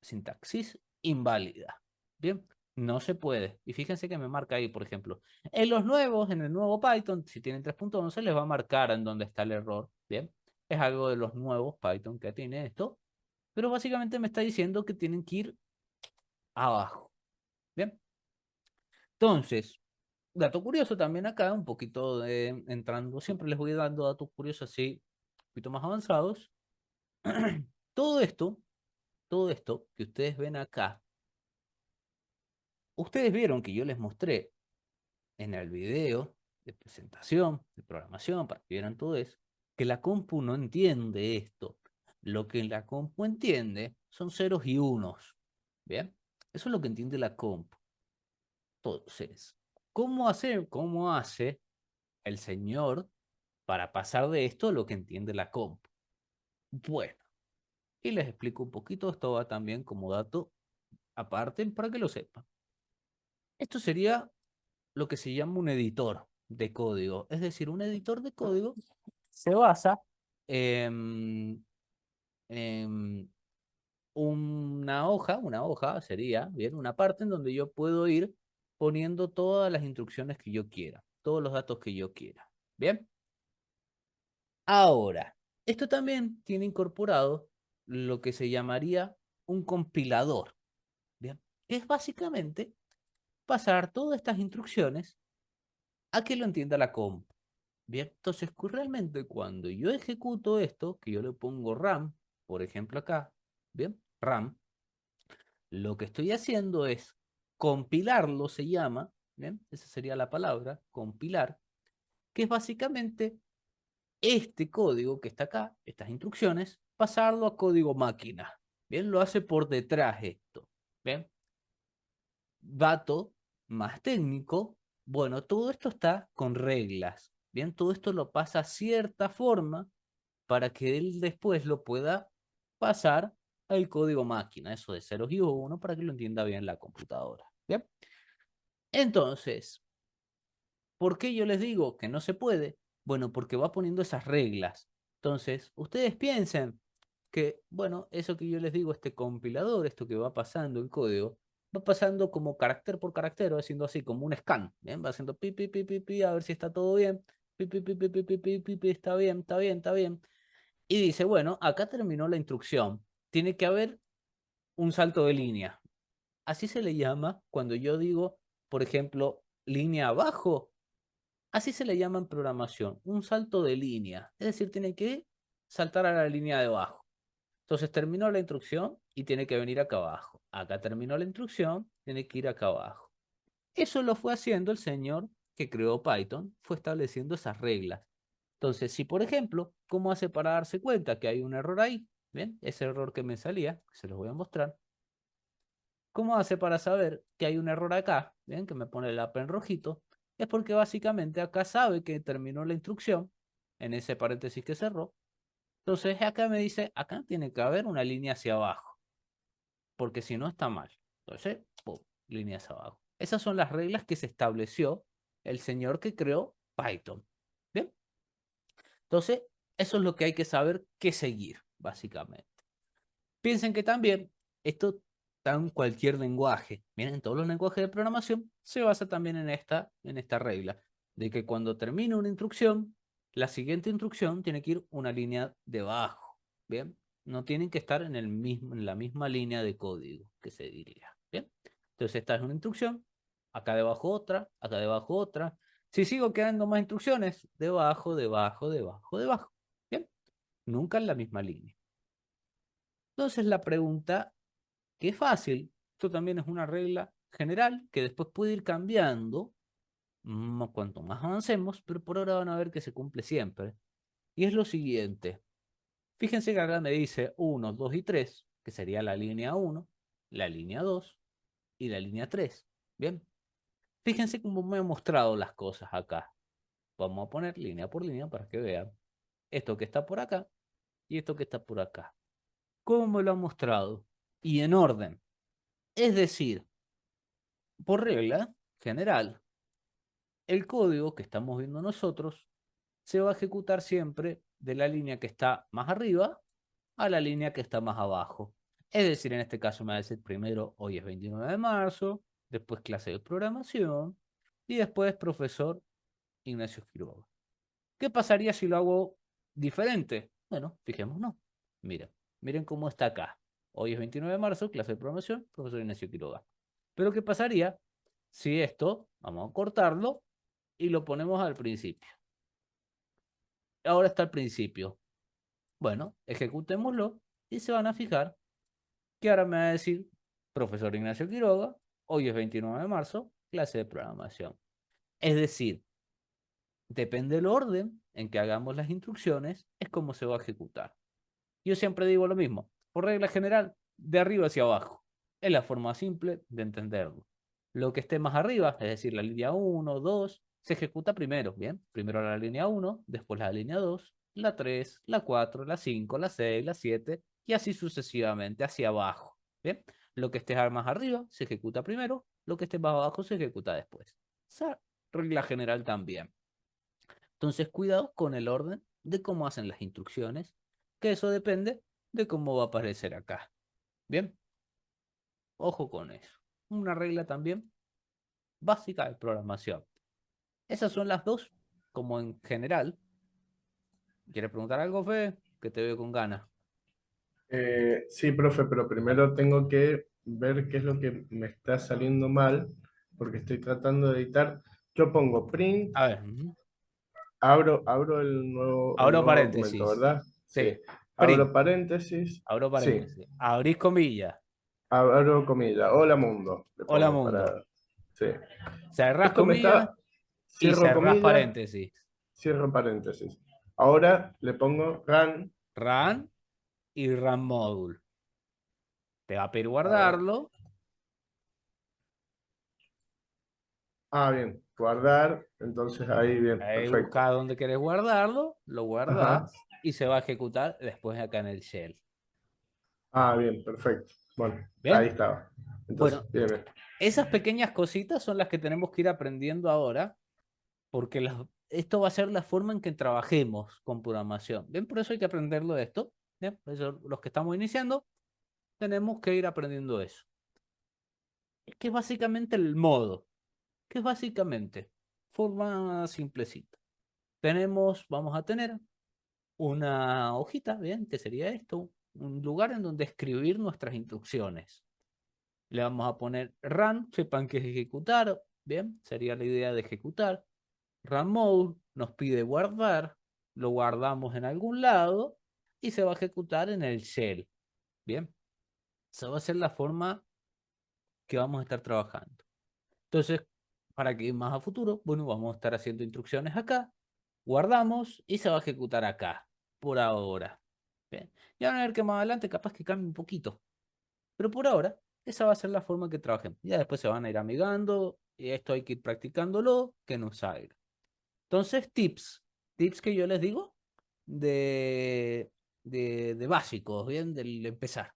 Sintaxis inválida. Bien, no se puede. Y fíjense que me marca ahí, por ejemplo. En los nuevos, en el nuevo Python, si tienen 3.11, les va a marcar en dónde está el error. Bien, es algo de los nuevos Python que tiene esto. Pero básicamente me está diciendo que tienen que ir abajo. Bien, entonces, dato curioso también acá, un poquito entrando, siempre les voy dando datos curiosos así, un poquito más avanzados. Todo esto, todo esto que ustedes ven acá, ustedes vieron que yo les mostré en el video de presentación, de programación, para que vieran todo eso, que la compu no entiende esto. Lo que la compu entiende son ceros y unos. ¿Bien? Eso es lo que entiende la compu. Entonces, ¿cómo hace el señor para pasar de esto a lo que entiende la compu? Bueno, y les explico un poquito, esto va también como dato aparte para que lo sepan. Esto sería lo que se llama un editor de código. Es decir, un editor de código se basa en una hoja sería, bien, una parte en donde yo puedo ir poniendo todas las instrucciones que yo quiera, todos los datos que yo quiera. Bien. Ahora, esto también tiene incorporado lo que se llamaría un compilador. Bien. Que es básicamente pasar todas estas instrucciones a que lo entienda la comp. Bien, entonces realmente cuando yo ejecuto esto, que yo le pongo RAM, por ejemplo acá, bien, RAM, lo que estoy haciendo es compilarlo, se llama, bien, esa sería la palabra, compilar, que es básicamente este código que está acá, estas instrucciones, pasarlo a código máquina. Bien, lo hace por detrás esto. Bien, dato más técnico, bueno, todo esto está con reglas. Bien, todo esto lo pasa a cierta forma para que él después lo pueda pasar al código máquina, eso de ceros y uno, para que lo entienda bien la computadora. Bien, entonces, ¿por qué yo les digo que no se puede? Bueno, porque va poniendo esas reglas. Entonces, ustedes piensen que, bueno, eso que yo les digo, este compilador, esto que va pasando el código, va pasando como carácter por carácter, o haciendo así como un scan, ¿bien? Va haciendo pi, pi, pi, pi, pi, a ver si está todo bien, pi, pi, pi, pi, pi, pi, pi, pi, pi, está bien, está bien, está bien. Y dice, bueno, acá terminó la instrucción, tiene que haber un salto de línea. Así se le llama cuando yo digo, por ejemplo, línea abajo. Así se le llama en programación, un salto de línea. Es decir, tiene que saltar a la línea de abajo. Entonces terminó la instrucción y tiene que venir acá abajo. Acá terminó la instrucción, tiene que ir acá abajo. Eso lo fue haciendo el señor que creó Python, fue estableciendo esas reglas. Entonces, si por ejemplo, ¿cómo hace para darse cuenta que hay un error ahí? Bien, ese error que me salía, se los voy a mostrar. ¿Cómo hace para saber que hay un error acá? Bien, que me pone el app en rojito. Es porque básicamente acá sabe que terminó la instrucción, en ese paréntesis que cerró, Entonces acá me dice, acá tiene que haber una línea hacia abajo, porque si no está mal. Entonces, pum, línea hacia abajo. Esas son las reglas que se estableció el señor que creó Python. ¿Bien? Entonces, eso es lo que hay que saber qué seguir, básicamente. Piensen que también esto está en cualquier lenguaje. Miren, todos los lenguajes de programación se basa también en esta regla, de que cuando termina una instrucción, la siguiente instrucción tiene que ir una línea debajo. ¿Bien? No tienen que estar en la misma línea de código, que se diría. ¿Bien? Entonces, esta es una instrucción, acá debajo otra, acá debajo otra. Si sigo quedando más instrucciones, debajo, debajo, debajo, debajo. ¿Bien? Nunca en la misma línea. Entonces la pregunta, que es fácil, esto también es una regla general que después puede ir cambiando cuanto más avancemos, pero por ahora van a ver que se cumple siempre. Y es lo siguiente. Fíjense que acá me dice 1, 2 y 3, que sería la línea 1, la línea 2 y la línea 3. Bien. Fíjense cómo me he mostrado las cosas acá. Vamos a poner línea por línea para que vean esto que está por acá y esto que está por acá. ¿Cómo me lo ha mostrado? Y en orden. Es decir, por regla general, el código que estamos viendo nosotros se va a ejecutar siempre de la línea que está más arriba a la línea que está más abajo. Es decir, en este caso me va a decir primero, hoy es 29 de marzo, después clase de programación y después profesor Ignacio Quiroga. ¿Qué pasaría si lo hago diferente? Bueno, fijémonos. Miren, miren cómo está acá. Hoy es 29 de marzo, clase de programación, profesor Ignacio Quiroga. Pero ¿qué pasaría si esto, vamos a cortarlo y lo ponemos al principio? Ahora está al principio. Bueno, ejecutémoslo y se van a fijar que ahora me va a decir, profesor Ignacio Quiroga, hoy es 29 de marzo, clase de programación. Es decir, depende del orden en que hagamos las instrucciones, es como se va a ejecutar. Yo siempre digo lo mismo, por regla general, de arriba hacia abajo. Es la forma simple de entenderlo. Lo que esté más arriba, es decir, la línea 1, 2, se ejecuta primero, ¿bien? Primero la línea 1, después la línea 2, la 3, la 4, la 5, la 6, la 7, y así sucesivamente hacia abajo, ¿bien? Lo que esté más arriba se ejecuta primero, lo que esté más abajo se ejecuta después. Esa regla general también. Entonces, cuidado con el orden de cómo hacen las instrucciones, que eso depende de cómo va a aparecer acá. Bien, ojo con eso. Una regla también básica de programación. Esas son las dos, como en general. ¿Quieres preguntar algo, Fe? Que te veo con ganas. Sí, profe, pero primero tengo que ver qué es lo que me está saliendo mal, porque estoy tratando de editar. Yo pongo print, A ver, abro el abro nuevo documento, paréntesis. ¿verdad? Sí. Sí, Abro print, paréntesis. abro Sí. paréntesis. Abrís comillas. Abro comillas. Hola mundo. Le Hola pongo mundo. para. Sí. Cerrás Esto me comillas está. y Cierro cerrás comillas, paréntesis. cierro paréntesis. Ahora le pongo run. Run y run module. Te va a pedir A ver. guardarlo. Bien. Guardar. Entonces ahí, bien. Ahí Perfecto. buscás dónde querés guardarlo, lo Ajá. guardás y se va a ejecutar después acá en el shell. Bien, perfecto. Bueno, ahí ¿Bien? estaba. Entonces, Bueno, bien, bien. esas pequeñas cositas son las que tenemos que ir aprendiendo ahora, porque esto va a ser la forma en que trabajemos con programación. Bien, por eso hay que aprenderlo de esto. Bien, por eso los que estamos iniciando tenemos que ir aprendiendo eso. Que es básicamente el modo, que es básicamente forma simplecita. Vamos a tener una hojita, bien, que sería esto, un lugar en donde escribir nuestras instrucciones. Le vamos a poner run, sepan que es ejecutar, bien, sería la idea de ejecutar. Run mode nos pide guardar, lo guardamos en algún lado y se va a ejecutar en el shell, bien. Esa va a ser la forma que vamos a estar trabajando. Entonces, para que ir más a futuro, bueno, vamos a estar haciendo instrucciones acá, guardamos y se va a ejecutar acá, por ahora. Bien. Ya van a ver que más adelante capaz que cambie un poquito. Pero por ahora, esa va a ser la forma que trabajemos. Ya después se van a ir amigando y esto hay que ir practicándolo, que nos salga. Entonces, tips que yo les digo de de básicos, ¿bien? Del empezar.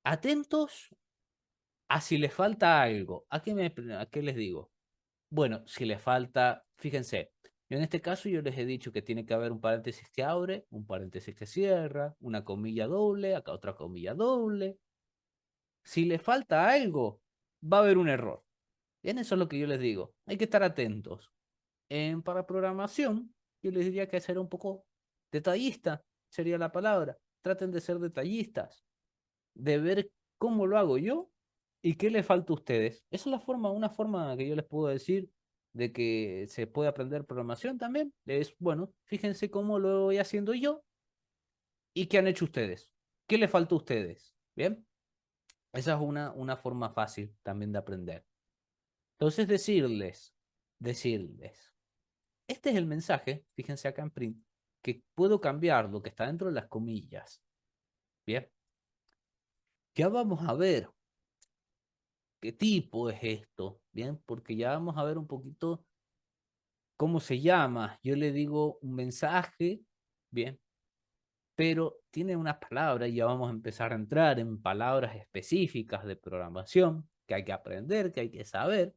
Atentos a si les falta algo. ¿A qué les digo? Bueno, si les falta, fíjense, yo en este caso yo les he dicho que tiene que haber un paréntesis que abre, un paréntesis que cierra, una comilla doble, acá otra comilla doble. Si les falta algo, va a haber un error. Bien, eso es lo que yo les digo. Hay que estar atentos. Para programación, yo les diría que ser un poco detallista, sería la palabra. Traten de ser detallistas, de ver cómo lo hago yo y qué les falta a ustedes. Esa es la forma, una forma que yo les puedo decir de que se puede aprender programación también. Es, bueno, fíjense cómo lo voy haciendo yo y qué han hecho ustedes. ¿Qué les falta a ustedes? Bien, esa es una forma fácil también de aprender. Entonces decirles, este es el mensaje, fíjense acá en print, que puedo cambiar lo que está dentro de las comillas. Bien, ya vamos a ver qué tipo es esto, bien, porque ya vamos a ver un poquito cómo se llama. Yo le digo un mensaje, bien, pero tiene unas palabras y ya vamos a empezar a entrar en palabras específicas de programación que hay que aprender, que hay que saber.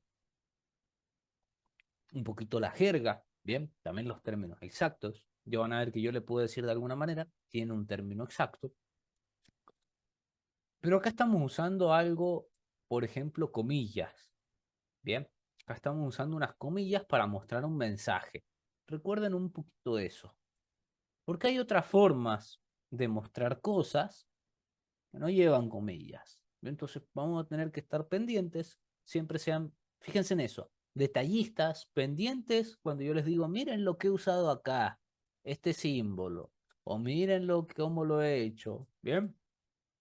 Un poquito la jerga, bien, también los términos exactos. Ya van a ver que yo le puedo decir de alguna manera, tiene un término exacto. Pero acá estamos usando algo, por ejemplo, comillas. Bien, acá estamos usando unas comillas para mostrar un mensaje. Recuerden un poquito eso. Porque hay otras formas de mostrar cosas que no llevan comillas. Entonces vamos a tener que estar pendientes. Siempre sean, fíjense en eso, detallistas, pendientes cuando yo les digo, miren lo que he usado acá, este símbolo. O miren cómo lo he hecho. Bien,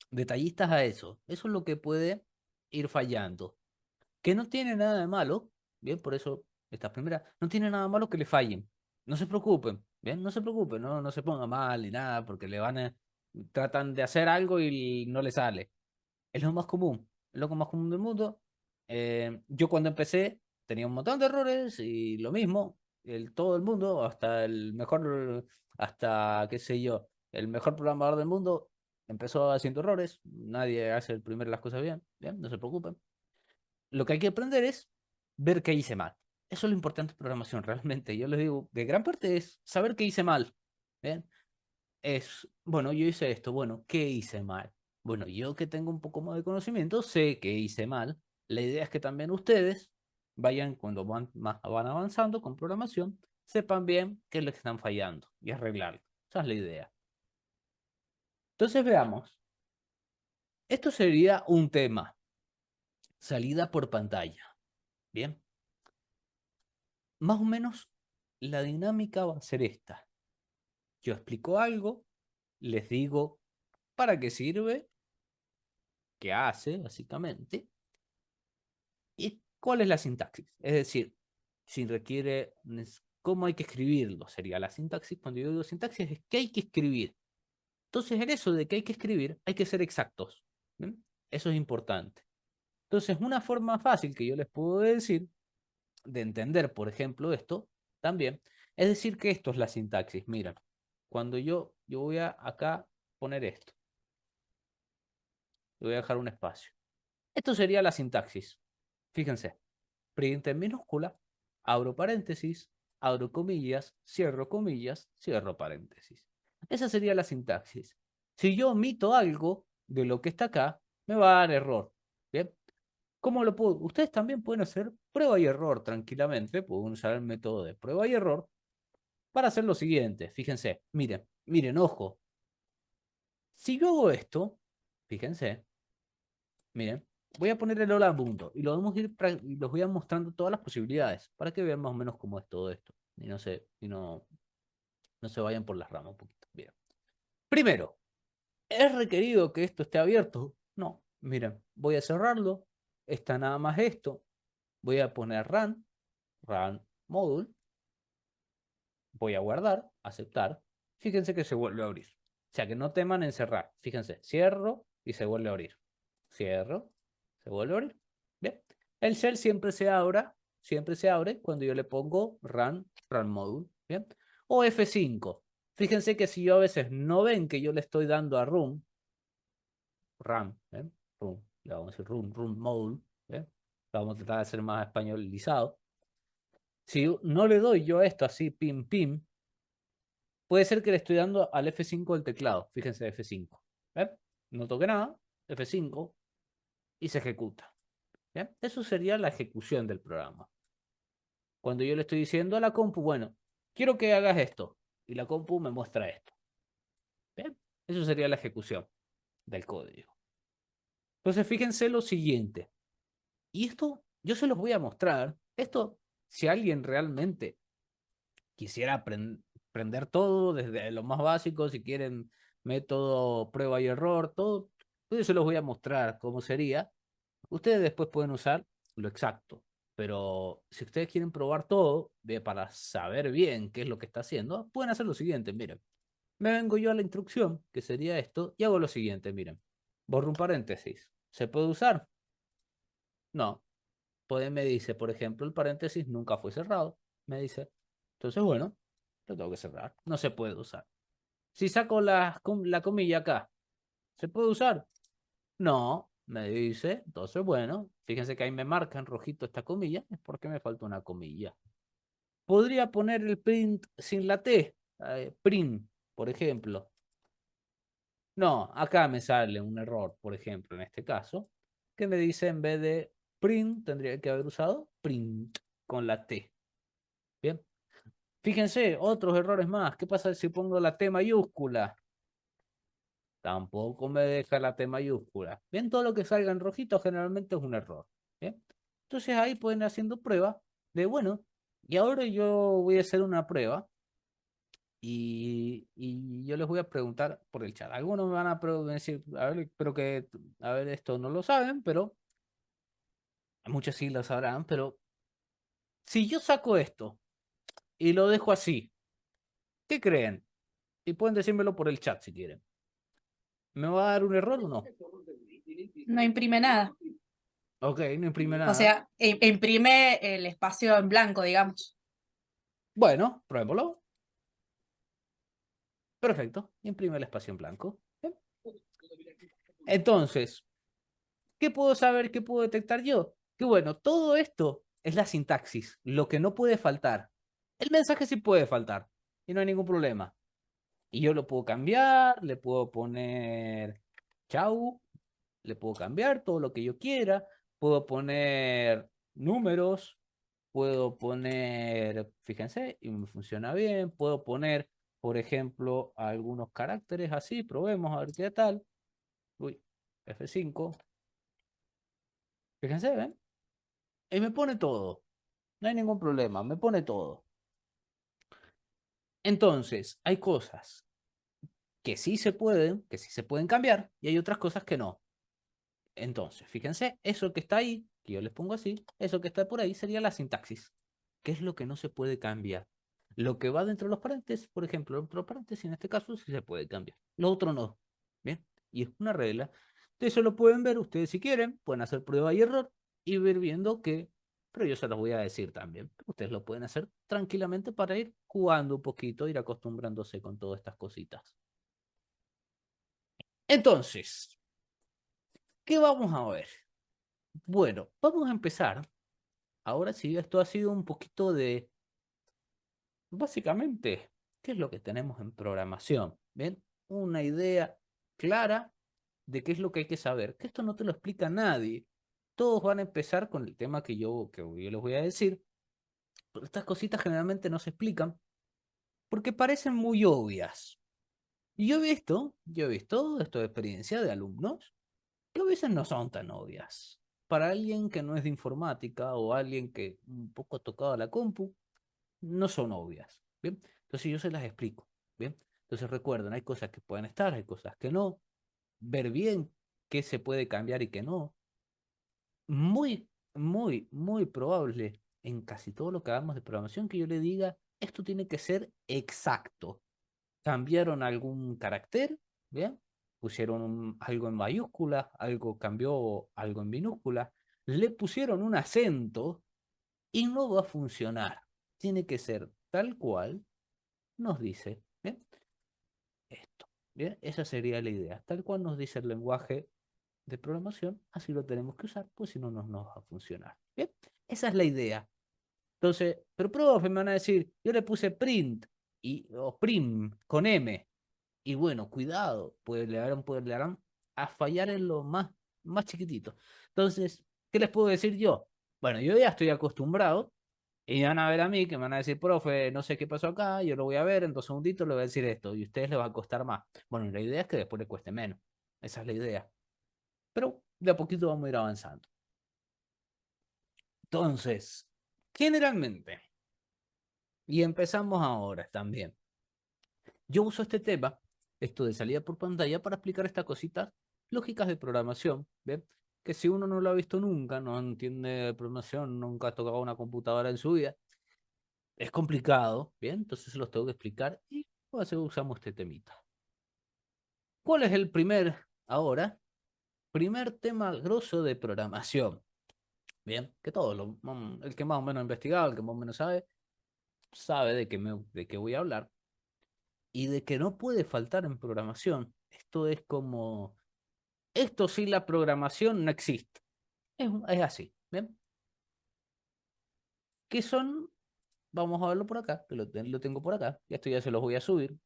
detallistas a eso. Eso es lo que puede ir fallando. Que no tiene nada de malo, bien, por eso esta primera, no tiene nada malo que le fallen. No se preocupen, bien, no se preocupen, no se ponga mal ni nada, porque tratan de hacer algo y no le sale. Es lo más común, es lo más común del mundo. Yo cuando empecé tenía un montón de errores y lo mismo, todo el mundo, hasta, qué sé yo, el mejor programador del mundo empezó haciendo errores. Nadie hace el primero las cosas bien, bien, no se preocupen. Lo que hay que aprender es ver qué hice mal. Eso es lo importante en programación, realmente. Yo les digo, de gran parte es saber qué hice mal. ¿Bien? Bueno, yo hice esto, bueno, ¿qué hice mal? Bueno, yo que tengo un poco más de conocimiento, sé que hice mal. La idea es que también ustedes vayan, cuando van avanzando con programación, sepan bien qué es lo que están fallando y arreglarlo. Esa es la idea. Entonces veamos. Esto sería un tema. Salida por pantalla. Bien. Más o menos la dinámica va a ser esta. Yo explico algo, les digo para qué sirve, qué hace, básicamente, y cuál es la sintaxis. Es decir, si requiere, cómo hay que escribirlo, sería la sintaxis. Cuando yo digo sintaxis es qué hay que escribir. Entonces, en eso de que hay que escribir, hay que ser exactos. ¿Bien? Eso es importante. Entonces, una forma fácil que yo les puedo decir de entender, por ejemplo, esto también, es decir que esto es la sintaxis. Mira, cuando yo voy a acá poner esto, le voy a dejar un espacio. Esto sería la sintaxis. Fíjense, print en minúscula, abro paréntesis, abro comillas, cierro paréntesis. Esa sería la sintaxis. Si yo omito algo de lo que está acá, me va a dar error. ¿Bien? ¿Cómo lo puedo? Ustedes también pueden hacer prueba y error tranquilamente. Pueden usar el método de prueba y error para hacer lo siguiente. Fíjense, miren, ojo. Si yo hago esto, fíjense, miren, voy a poner el hola al mundo y los voy a mostrando todas las posibilidades para que vean más o menos cómo es todo esto y no se vayan por las ramas un poquito. Bien. Primero, ¿es requerido que esto esté abierto? No, miren, voy a cerrarlo. Está nada más esto. Voy a poner run module. Voy a guardar, aceptar. Fíjense que se vuelve a abrir. O sea que no teman en cerrar. Fíjense, cierro y se vuelve a abrir. Cierro, se vuelve a abrir. Bien. El shell siempre se abre cuando yo le pongo run module. Bien. O F5. Fíjense que si yo a veces no ven que yo le estoy dando a RAM, Room, le vamos a decir room mode, vamos a tratar de ser más españolizado. Si no le doy yo a esto así, pim, pim, puede ser que le estoy dando al F5 del teclado. Fíjense, F5. No toque nada, F5, y se ejecuta. ¿Bien? Eso sería la ejecución del programa. Cuando yo le estoy diciendo a la compu, bueno, quiero que hagas esto, y la compu me muestra esto. ¿Bien? Eso sería la ejecución del código. Entonces, fíjense lo siguiente. Y esto yo se los voy a mostrar. Esto, si alguien realmente quisiera aprender todo, desde lo más básico, si quieren método prueba y error, todo, yo se los voy a mostrar cómo sería. Ustedes después pueden usar lo exacto. Pero si ustedes quieren probar todo, para saber bien qué es lo que está haciendo, pueden hacer lo siguiente, miren. Me vengo yo a la instrucción, que sería esto, y hago lo siguiente, miren. Borro un paréntesis. ¿Se puede usar? No. Pues me dice, por ejemplo, el paréntesis nunca fue cerrado. Me dice. Entonces, bueno, lo tengo que cerrar. No se puede usar. Si saco la comilla acá, ¿se puede usar? No, me dice. Entonces, bueno, fíjense que ahí me marca en rojito esta comilla. Es porque me falta una comilla. Podría poner el print sin la T. Print, por ejemplo. No, acá me sale un error, por ejemplo, en este caso, que me dice en vez de print, tendría que haber usado print con la T. Bien. Fíjense, otros errores más. ¿Qué pasa si pongo la T mayúscula? Tampoco me deja la T mayúscula. Bien, todo lo que salga en rojito generalmente es un error. Bien. Entonces ahí pueden ir haciendo pruebas de, bueno, y ahora yo voy a hacer una prueba y yo les voy a preguntar por el chat. Algunos me van a decir, a ver, pero que, a ver, esto no lo saben, pero muchos sí lo sabrán, pero si yo saco esto y lo dejo así, ¿qué creen? Y pueden decírmelo por el chat si quieren. ¿Me va a dar un error o no? No imprime nada. Ok, no imprime O nada. sea, imprime el espacio en blanco, digamos. Bueno, pruébalo. Perfecto, imprime el espacio en blanco. Bien. Entonces, ¿qué puedo saber? ¿Qué puedo detectar yo? Que bueno, todo esto es la sintaxis, lo que no puede faltar. El mensaje sí puede faltar y no hay ningún problema. Y yo lo puedo cambiar, le puedo poner chau, le puedo cambiar todo lo que yo quiera, puedo poner números, puedo poner, fíjense, y me funciona bien, puedo poner, por ejemplo, algunos caracteres así, probemos a ver qué tal. Uy, F5, fíjense, ¿ven? Y me pone todo, no hay ningún problema, me pone todo. Entonces, hay cosas que sí se pueden cambiar, y hay otras cosas que no. Entonces, fíjense, eso que está ahí, que yo les pongo así, eso que está por ahí sería la sintaxis. ¿Qué es lo que no se puede cambiar? Lo que va dentro de los paréntesis, por ejemplo, dentro de los paréntesis en este caso sí se puede cambiar. Lo otro no. Bien, y es una regla. Eso lo pueden ver ustedes si quieren, pueden hacer prueba y error y ver viendo que, pero yo se los voy a decir también. Ustedes lo pueden hacer tranquilamente para ir jugando un poquito, ir acostumbrándose con todas estas cositas. Entonces, ¿qué vamos a ver? Bueno, vamos a empezar. Ahora sí, esto ha sido un poquito de, básicamente, ¿qué es lo que tenemos en programación? ¿Bien? Una idea clara de qué es lo que hay que saber. Que esto no te lo explica nadie. Todos van a empezar con el tema que yo les voy a decir. Pero estas cositas generalmente no se explican porque parecen muy obvias. Y yo he visto esto de experiencia de alumnos que a veces no son tan obvias. Para alguien que no es de informática o alguien que un poco ha tocado la compu, no son obvias. ¿Bien? Entonces yo se las explico. ¿Bien? Entonces recuerden, hay cosas que pueden estar, hay cosas que no. Ver bien qué se puede cambiar y qué no. Muy, muy, muy probable en casi todo lo que hagamos de programación que yo le diga, esto tiene que ser exacto. Cambiaron algún carácter, ¿bien? Pusieron algo en mayúscula, algo cambió algo en minúscula, le pusieron un acento y no va a funcionar. Tiene que ser tal cual nos dice, ¿bien? Esto, ¿bien? Esa sería la idea. Tal cual nos dice el lenguaje de programación, así lo tenemos que usar, pues si no, no nos va a funcionar. ¿Bien? Esa es la idea. Entonces, pero profe, me van a decir, yo le puse print o prim con M. Y bueno, cuidado, pues le harán a fallar en lo más chiquitito. Entonces, ¿qué les puedo decir yo? Bueno, yo ya estoy acostumbrado y van a ver a mí que me van a decir, profe, no sé qué pasó acá, yo lo voy a ver, en 2 segunditos le voy a decir esto y a ustedes les va a costar más. Bueno, la idea es que después les cueste menos. Esa es la idea. Pero de a poquito vamos a ir avanzando. Entonces, generalmente, y empezamos ahora también, yo uso este tema, esto de salida por pantalla, para explicar estas cositas lógicas de programación, ¿bien? Que si uno no lo ha visto nunca, no entiende de programación, nunca ha tocado una computadora en su vida, es complicado, ¿bien? Entonces se los tengo que explicar y pues usamos este temita. ¿Cuál es el primer tema grosso de programación? Bien, que todos, el que más o menos ha investigado, el que más o menos sabe de qué voy a hablar y de que no puede faltar en programación. Esto es como, esto sí la programación no existe. Es así, ¿bien? ¿Qué son? Vamos a verlo por acá, que lo tengo por acá. Y esto ya se los voy a subir.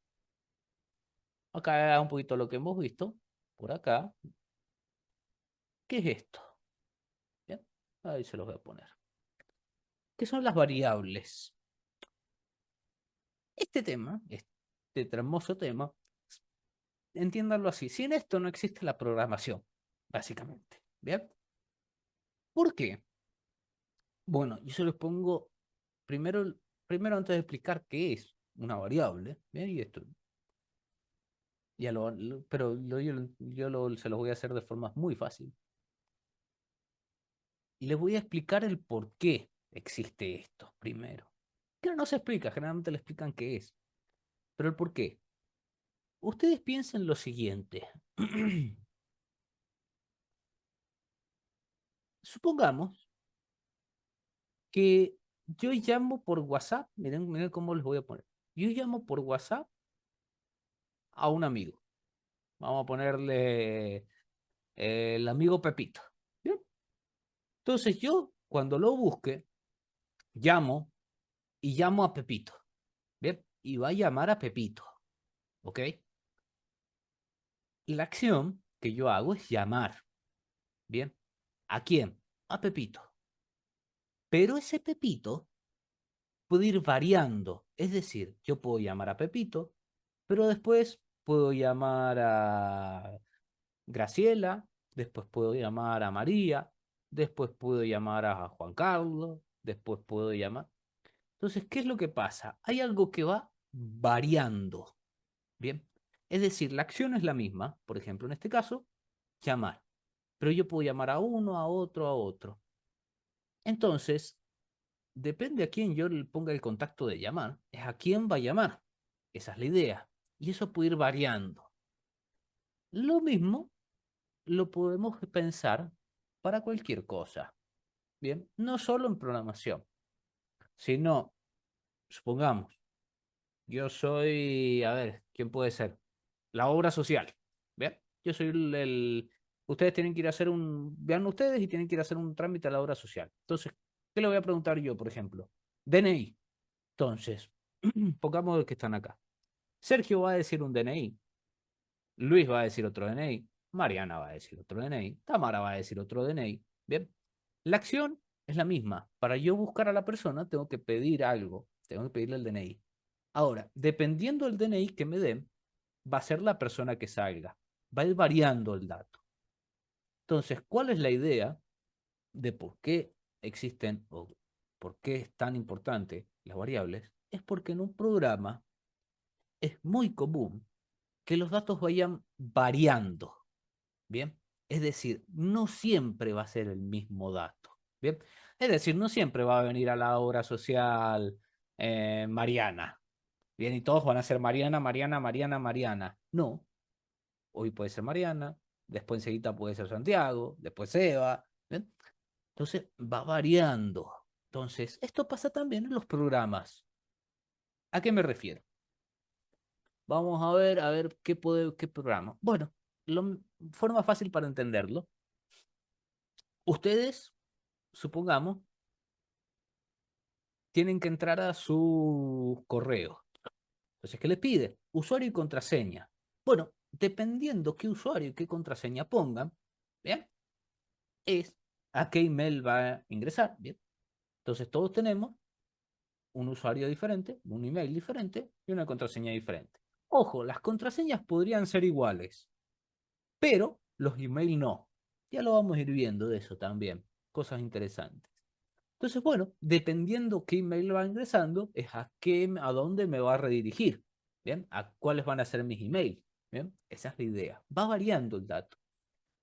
Acá un poquito lo que hemos visto. Por acá. ¿Qué es esto? ¿Bien? Ahí se los voy a poner. ¿Qué son las variables? Este tema, este hermoso tema, entiéndanlo así. Sin esto no existe la programación, básicamente. ¿Bien? ¿Por qué? Bueno, yo se los pongo primero antes de explicar qué es una variable. ¿Bien? Y esto, pero se los voy a hacer de forma muy fácil. Y les voy a explicar el por qué existe esto primero. Que no se explica, generalmente le explican qué es. Pero el por qué. Ustedes piensen lo siguiente. Supongamos que yo llamo por WhatsApp. Miren cómo les voy a poner. Yo llamo por WhatsApp a un amigo. Vamos a ponerle el amigo Pepito. ¿Bien? Entonces yo, cuando lo busque, llamo y llamo a Pepito. ¿Bien? Y va a llamar a Pepito. ¿Ok? La acción que yo hago es llamar. ¿Bien? ¿A quién? A Pepito. Pero ese Pepito puede ir variando. Es decir, yo puedo llamar a Pepito, pero después puedo llamar a Graciela, después puedo llamar a María, después puedo llamar a Juan Carlos, después puedo llamar. Entonces, ¿qué es lo que pasa? Hay algo que va variando. Bien. Es decir, la acción es la misma, por ejemplo, en este caso, llamar. Pero yo puedo llamar a uno, a otro, a otro. Entonces, depende a quién yo le ponga el contacto de llamar, es a quién va a llamar. Esa es la idea. Y eso puede ir variando. Lo mismo lo podemos pensar para cualquier cosa. Bien, no solo en programación, sino, supongamos, yo soy, a ver, ¿quién puede ser? La obra social. Bien, yo soy ustedes tienen que ir a hacer vean ustedes y tienen que ir a hacer un trámite a la obra social. Entonces, ¿qué le voy a preguntar yo, por ejemplo? DNI. Entonces, pongamos que están acá. Sergio va a decir un DNI, Luis va a decir otro DNI, Mariana va a decir otro DNI, Tamara va a decir otro DNI. Bien, la acción es la misma. Para yo buscar a la persona tengo que pedir algo, tengo que pedirle el DNI. Ahora, dependiendo del DNI que me den, va a ser la persona que salga. Va a ir variando el dato. Entonces, ¿cuál es la idea de por qué existen o por qué es tan importante las variables? Es porque en un programa es muy común que los datos vayan variando, ¿bien? Es decir, no siempre va a ser el mismo dato, ¿bien? Es decir, no siempre va a venir a la obra social Mariana, ¿bien? Y todos van a ser Mariana, Mariana, Mariana, Mariana. No, hoy puede ser Mariana, después enseguida puede ser Santiago, después Eva, ¿bien? Entonces va variando. Entonces, esto pasa también en los programas. ¿A qué me refiero? Vamos a ver qué programa. Bueno, forma fácil para entenderlo. Ustedes, supongamos, tienen que entrar a su correo. Entonces, ¿qué les pide? Usuario y contraseña. Bueno, dependiendo qué usuario y qué contraseña pongan, ¿bien? Es a qué email va a ingresar, ¿bien? Entonces, todos tenemos un usuario diferente, un email diferente y una contraseña diferente. Ojo, las contraseñas podrían ser iguales, pero los emails no. Ya lo vamos a ir viendo de eso también. Cosas interesantes. Entonces, bueno, dependiendo qué email va ingresando, es a dónde me va a redirigir. ¿Bien? A cuáles van a ser mis emails. ¿Bien? Esa es la idea. Va variando el dato.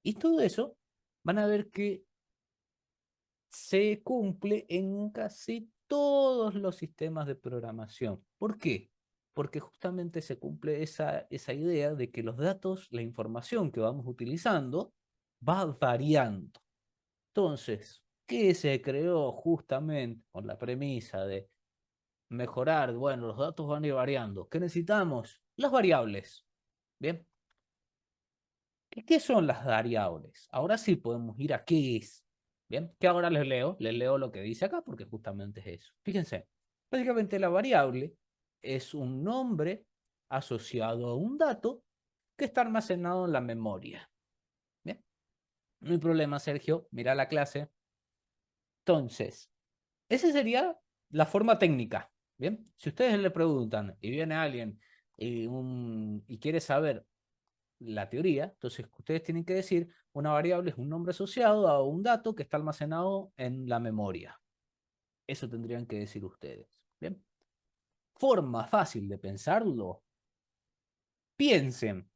Y todo eso van a ver que se cumple en casi todos los sistemas de programación. ¿Por qué? Porque justamente se cumple esa idea de que los datos, la información que vamos utilizando, va variando. Entonces, ¿qué se creó justamente con la premisa de mejorar? Bueno, los datos van a ir variando. ¿Qué necesitamos? Las variables. Bien. ¿Y qué son las variables? Ahora sí podemos ir a qué es. Bien, que ahora les leo lo que dice acá porque justamente es eso. Fíjense, básicamente la variable es un nombre asociado a un dato que está almacenado en la memoria. Bien, no hay problema, Sergio, mira la clase. Entonces, esa sería la forma técnica. Bien, si ustedes le preguntan y viene alguien y quiere saber la teoría, entonces ustedes tienen que decir una variable es un nombre asociado a un dato que está almacenado en la memoria. Eso tendrían que decir ustedes. Bien. Forma fácil de pensarlo. Piensen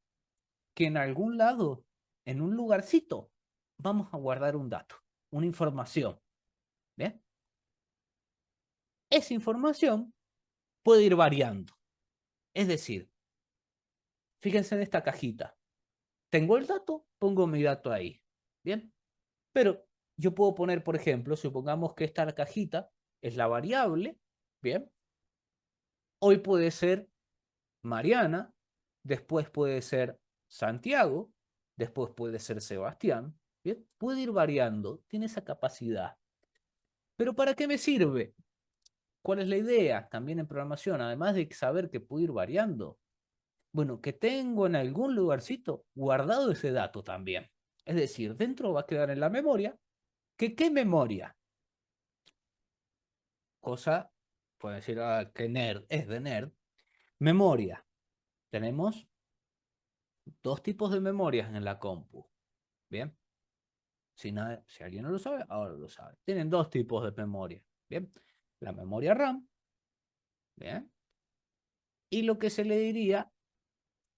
que en algún lado, en un lugarcito, vamos a guardar un dato, una información. Bien. Esa información puede ir variando. Es decir, fíjense en esta cajita. Tengo el dato, pongo mi dato ahí. Bien. Pero yo puedo poner, por ejemplo, supongamos que esta cajita es la variable, ¿bien? Hoy puede ser Mariana, después puede ser Santiago, después puede ser Sebastián, ¿bien? Puede ir variando, tiene esa capacidad. ¿Pero para qué me sirve? ¿Cuál es la idea? También en programación, además de saber que puede ir variando, bueno, que tengo en algún lugarcito guardado ese dato también. Es decir, dentro va a quedar en la memoria. ¿Qué memoria? Cosa, puede decir que nerd, es de nerd. Memoria. Tenemos dos tipos de memorias en la compu. Bien. Si alguien no lo sabe, ahora lo sabe. Tienen dos tipos de memoria. Bien. La memoria RAM. Bien. Y lo que se le diría,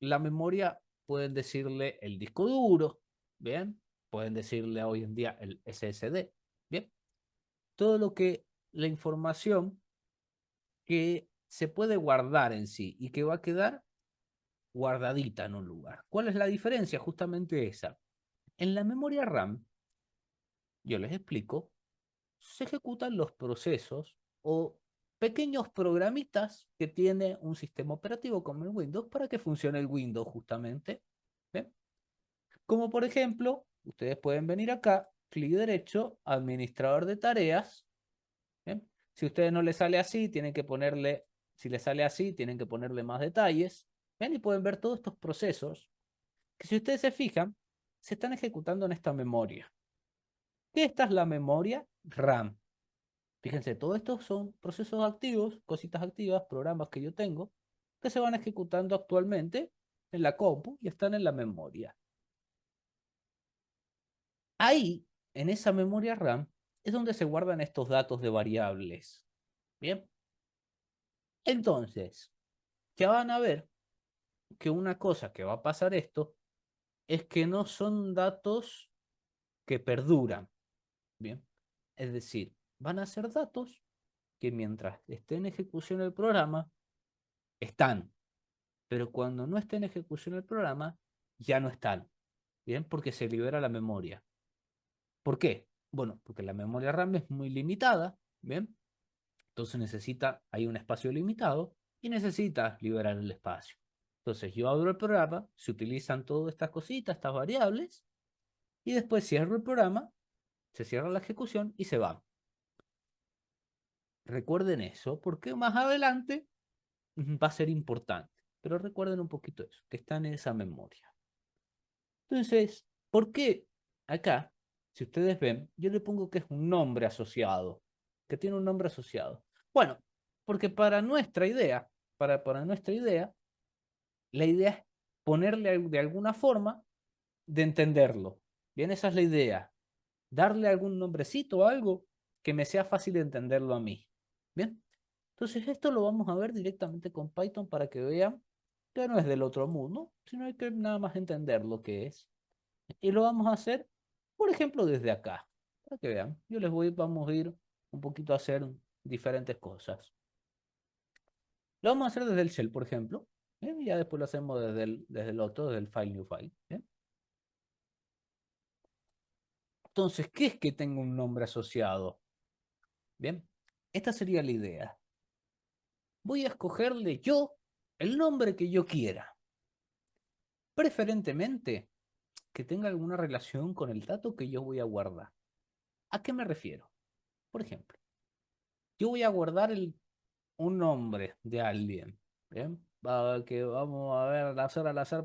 la memoria, pueden decirle el disco duro. Bien. Pueden decirle hoy en día el SSD. Bien. Todo lo que la información que se puede guardar en sí y que va a quedar guardadita en un lugar. ¿Cuál es la diferencia? Justamente esa. En la memoria RAM, yo les explico, se ejecutan los procesos o pequeños programitas que tiene un sistema operativo como el Windows para que funcione el Windows justamente. ¿Ven? Como por ejemplo, ustedes pueden venir acá, clic derecho, administrador de tareas. ¿Ven? Si a ustedes no les sale así, tienen que ponerle, si les sale así, tienen que ponerle más detalles. ¿Ven? Y pueden ver todos estos procesos que, si ustedes se fijan, se están ejecutando en esta memoria. ¿Qué esta es la memoria RAM? Fíjense, todo esto son procesos activos, cositas activas, programas que yo tengo, que se van ejecutando actualmente en la compu y están en la memoria. Ahí, en esa memoria RAM, es donde se guardan estos datos de variables. Bien. Entonces, ya van a ver que una cosa que va a pasar esto es que no son datos que perduran. Bien. Es decir, van a ser datos que mientras esté en ejecución el programa, están. Pero cuando no esté en ejecución el programa, ya no están. Bien, porque se libera la memoria. ¿Por qué? Bueno, porque la memoria RAM es muy limitada. Bien. Entonces hay un espacio limitado y necesita liberar el espacio. Entonces yo abro el programa, se utilizan todas estas cositas, estas variables, y después cierro el programa, se cierra la ejecución y se va. Recuerden eso, porque más adelante va a ser importante. Pero recuerden un poquito eso, que está en esa memoria. Entonces, ¿por qué acá, si ustedes ven, yo le pongo que es un nombre asociado, que tiene un nombre asociado? Bueno, porque para nuestra idea, para nuestra idea, la idea es ponerle de alguna forma de entenderlo. Bien, esa es la idea. Darle algún nombrecito o algo que me sea fácil de entenderlo a mí. Bien, entonces esto lo vamos a ver directamente con Python para que vean que no es del otro mundo, sino hay que nada más entender lo que es. Y lo vamos a hacer, por ejemplo, desde acá. Para que vean, vamos a ir un poquito a hacer diferentes cosas. Lo vamos a hacer desde el shell, por ejemplo. ¿Bien? Y ya después lo hacemos desde el otro, desde el file new file. ¿Bien? Entonces, ¿qué es que tenga un nombre asociado? Bien, esta sería la idea. Voy a escogerle yo el nombre que yo quiera. Preferentemente que tenga alguna relación con el dato que yo voy a guardar. ¿A qué me refiero? Por ejemplo, yo voy a guardar un nombre de alguien. ¿Bien? Que vamos a ver al azar.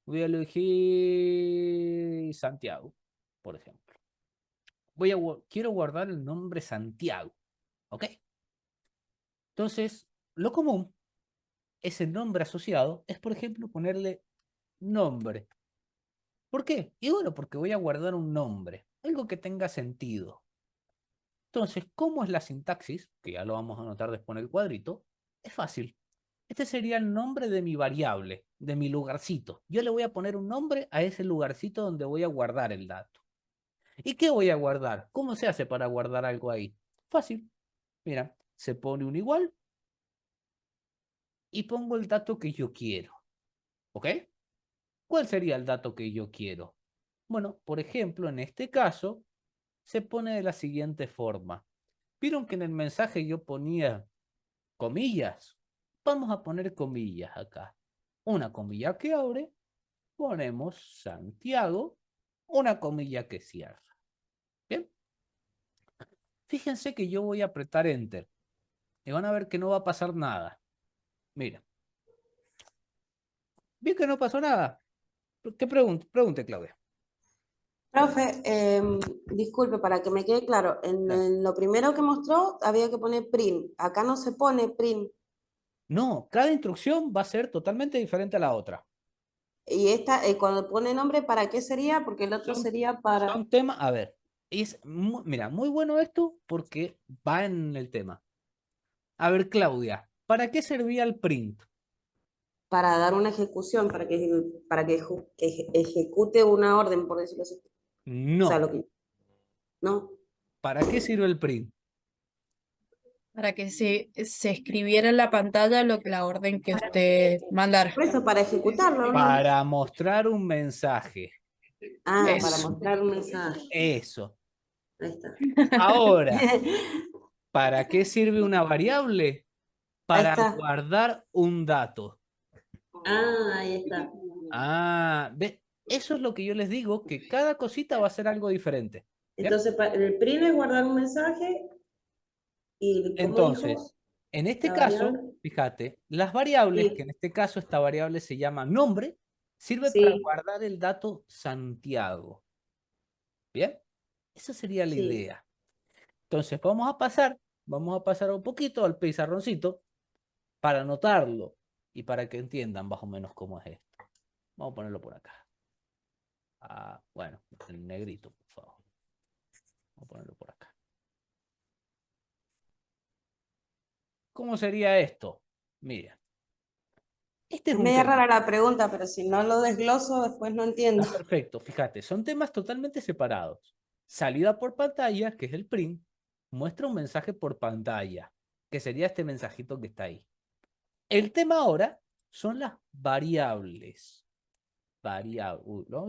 Voy a elegir Santiago, por ejemplo. Quiero guardar el nombre Santiago. ¿Ok? Entonces, lo común, ese nombre asociado, es, por ejemplo, ponerle nombre. ¿Por qué? Y bueno, porque voy a guardar un nombre, algo que tenga sentido. Entonces, ¿cómo es la sintaxis? Que ya lo vamos a anotar después en el cuadrito. Es fácil. Este sería el nombre de mi variable, de mi lugarcito. Yo le voy a poner un nombre a ese lugarcito donde voy a guardar el dato. ¿Y qué voy a guardar? ¿Cómo se hace para guardar algo ahí? Fácil. Mira, se pone un igual y pongo el dato que yo quiero. ¿Ok? ¿Cuál sería el dato que yo quiero? Bueno, por ejemplo, en este caso, se pone de la siguiente forma. ¿Vieron que en el mensaje yo ponía comillas? Vamos a poner comillas acá. Una comilla que abre, ponemos Santiago, una comilla que cierra. Bien. Fíjense que yo voy a apretar Enter y van a ver que no va a pasar nada. Mira. ¿Ven que no pasó nada? ¿Qué pregunte, Claudia? Profe, disculpe, para que me quede claro, en lo primero que mostró había que poner print, acá no se pone print, No, cada instrucción va a ser totalmente diferente a la otra. y esta, cuando pone nombre, ¿para qué sería? Porque el otro Son, sería para... son temas, a ver, mira, muy bueno esto porque va en el tema. A ver, Claudia, ¿para qué servía el print? para dar una ejecución, que ejecute una orden, por decirlo así. O sea, No. lo que... ¿No? ¿Para qué sirve el print? Para que se escribiera en la pantalla la orden que usted mandara. Por eso, para ejecutarlo, ¿no? Para mostrar un mensaje. Ah, para Eso. mostrar un mensaje. Eso. Ahí está. Ahora, ¿para qué sirve una variable? Ahí Para está. guardar un dato. Ah, ahí está. Ah, ¿ve? Eso es lo que yo les digo, que cada cosita va a ser algo diferente. ¿Bien? Entonces, el print es guardar un mensaje y, ¿cómo dijo? Entonces, en este La caso, variable. fíjate, las variables, que Sí, en este caso esta variable se llama nombre, sirve para sí, guardar el dato Santiago. ¿Bien? Esa sería la sí. idea. Entonces, vamos a pasar un poquito al pizarroncito para anotarlo y para que entiendan más o menos cómo es esto. Vamos a ponerlo por acá. Ah, bueno, en negrito, por favor. Vamos a ponerlo por acá. ¿Cómo sería esto? Mira, este es Es un media tema. rara la pregunta, pero si no lo desgloso, después no entiendo. Está perfecto, fíjate, son temas totalmente separados. Salida por pantalla, que es el print, muestra un mensaje por pantalla, que sería este mensajito que está ahí. El tema ahora son las variables.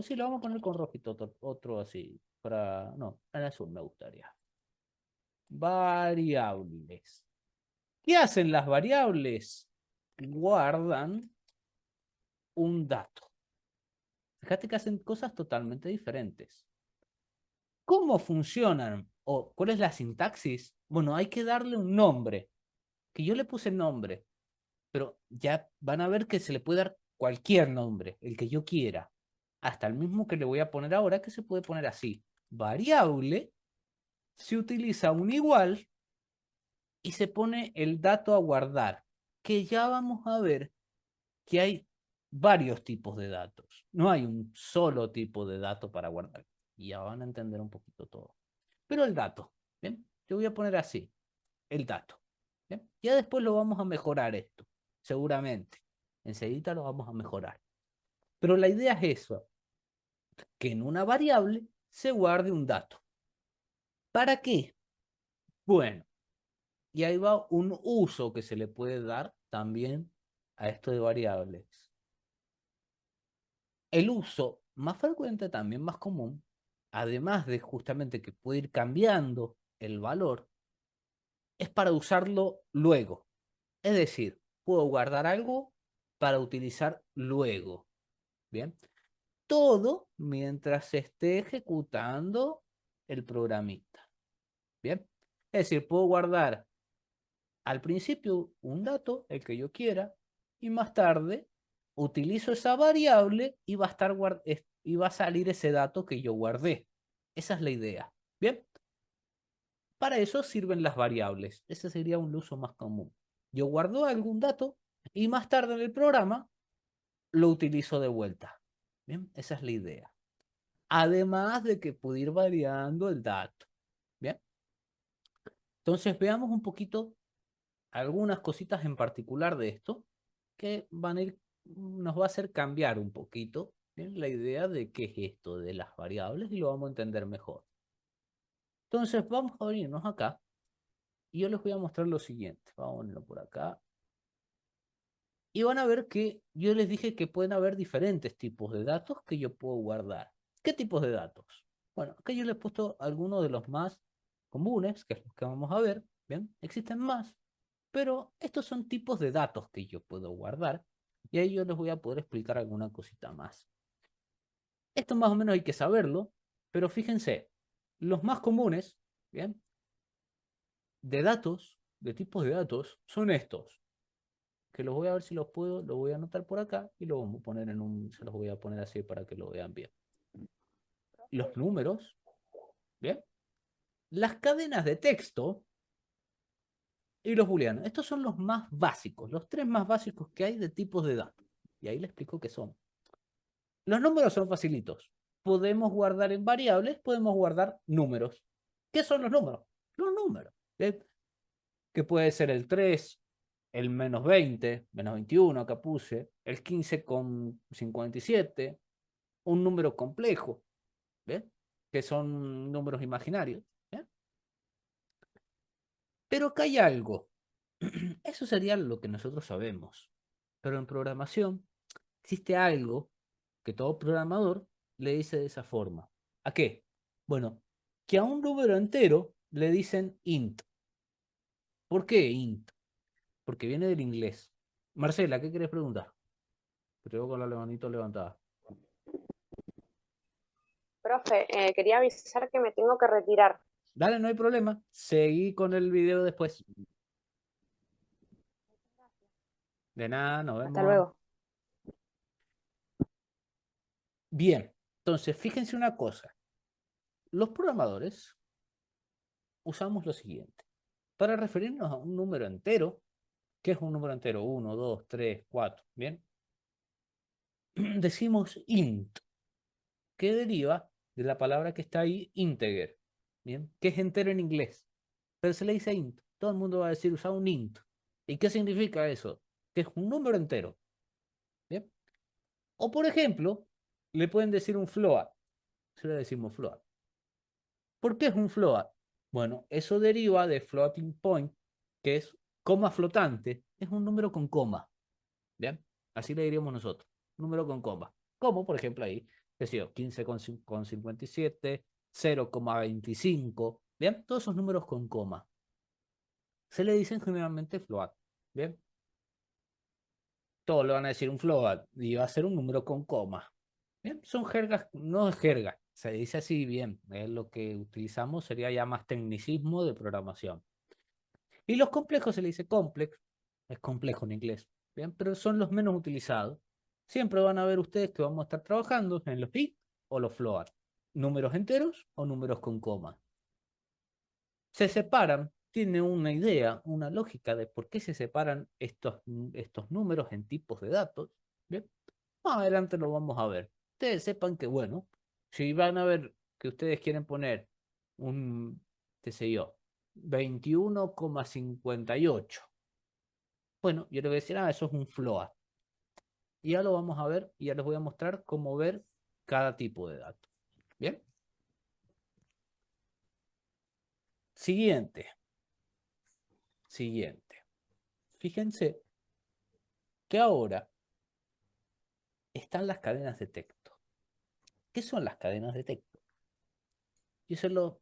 Sí, lo vamos a poner con rojito, otro así. No, en azul me gustaría. Variables. ¿Qué hacen las variables? Guardan un dato. Fíjate que hacen cosas totalmente diferentes. ¿Cómo funcionan o cuál es la sintaxis? Bueno, hay que darle un nombre, que yo le puse nombre, pero ya van a ver que se le puede dar cualquier nombre, el que yo quiera, hasta el mismo que le voy a poner ahora, que se puede poner así. Variable, se utiliza un igual y se pone el dato a guardar, que ya vamos a ver que hay varios tipos de datos. No hay un solo tipo de dato para guardar. Y ya van a entender un poquito todo. Pero el dato, ¿bien? Yo voy a poner así, el dato. ¿Bien? Ya después lo vamos a mejorar esto, seguramente. Enseguida lo vamos a mejorar. Pero la idea es eso, que en una variable se guarde un dato. ¿Para qué? Bueno, y ahí va un uso que se le puede dar también a esto de variables. El uso más frecuente, también más común, además de justamente que puede ir cambiando el valor, es para usarlo luego. Es decir, puedo guardar algo para utilizar luego. Bien. Todo mientras se esté ejecutando el programita. Bien. Es decir, puedo guardar al principio un dato, el que yo quiera, y más tarde utilizo esa variable y va a estar y va a salir ese dato que yo guardé. Esa es la idea. Bien. Para eso sirven las variables. Ese sería un uso más común. Yo guardo algún dato y más tarde en el programa lo utilizo de vuelta. Bien, esa es la idea. Además de que puede ir variando el dato. Bien. Entonces veamos un poquito algunas cositas en particular de esto que nos va a hacer cambiar un poquito, ¿bien?, la idea de qué es esto de las variables y lo vamos a entender mejor. Entonces vamos a venirnos acá y yo les voy a mostrar lo siguiente. Vamos a ponerlo por acá. Y van a ver que yo les dije que pueden haber diferentes tipos de datos que yo puedo guardar. ¿Qué tipos de datos? Bueno, acá yo les he puesto algunos de los más comunes, que es los que vamos a ver. Bien, existen más, pero estos son tipos de datos que yo puedo guardar y ahí yo les voy a poder explicar alguna cosita más. Esto más o menos hay que saberlo, pero fíjense, los más comunes, bien, de datos, de tipos de datos, son estos, que los voy a ver si los puedo, los voy a anotar por acá y los vamos a poner se los voy a poner así para que lo vean bien. Los números, bien, las cadenas de texto y los booleanos. Estos son los más básicos, los tres más básicos que hay de tipos de datos. Y ahí les explico qué son. Los números son facilitos. Podemos guardar en variables, podemos guardar números. ¿Qué son los números? Los números. ¿Bien? Que puede ser el 3, el menos 20, menos 21, acá puse, el 15,57, un número complejo, ¿bien?, que son números imaginarios. ¿Bien? Pero acá hay algo. Eso sería lo que nosotros sabemos. Pero en programación existe algo que todo programador le dice de esa forma. ¿A qué? Bueno, que a un número entero le dicen int. ¿Por qué int? Porque viene del inglés. Marcela, ¿qué querés preguntar? Te veo con la manito levantada. Profe, quería avisar que me tengo que retirar. Dale, no hay problema. Seguí con el video después. De nada, nos Hasta vemos. luego. Bien, entonces fíjense una cosa. Los programadores usamos lo siguiente. Para referirnos a un número entero, ¿qué es un número entero? 1, 2, 3, 4, ¿bien? Decimos int, que deriva de la palabra que está ahí, integer, ¿bien? Que es entero en inglés, pero se le dice int. Todo el mundo va a decir, usa un int. ¿Y qué significa eso? Que es un número entero, ¿bien? O por ejemplo, le pueden decir un float. Se le decimos float. ¿Por qué es un float? Bueno, eso deriva de floating point, que es coma flotante, es un número con coma, ¿bien? Así le diríamos nosotros, número con coma. Como, por ejemplo, ahí, decía 15,57, 0,25, ¿bien? Todos esos números con coma. Se le dicen generalmente float, ¿bien? todos le van a decir un float y va a ser un número con coma. Bien, son jergas, no es jerga, se dice así bien, es lo que utilizamos, sería ya más tecnicismo de programación. Y los complejos se le dice complex, es complejo en inglés, bien, pero son los menos utilizados. Siempre van a ver ustedes que vamos a estar trabajando en los int o los float, números enteros o números con coma. Se separan, tiene una idea, una lógica de por qué se separan estos números en tipos de datos. Bien, más adelante lo vamos a ver. Ustedes sepan que, bueno, si van a ver que ustedes quieren poner un, qué sé yo, 21,58. Bueno, yo les voy a decir, eso es un float. Y ya lo vamos a ver y ya les voy a mostrar cómo ver cada tipo de dato. Bien. Siguiente. Fíjense que ahora están las cadenas de texto. ¿Qué son las cadenas de texto?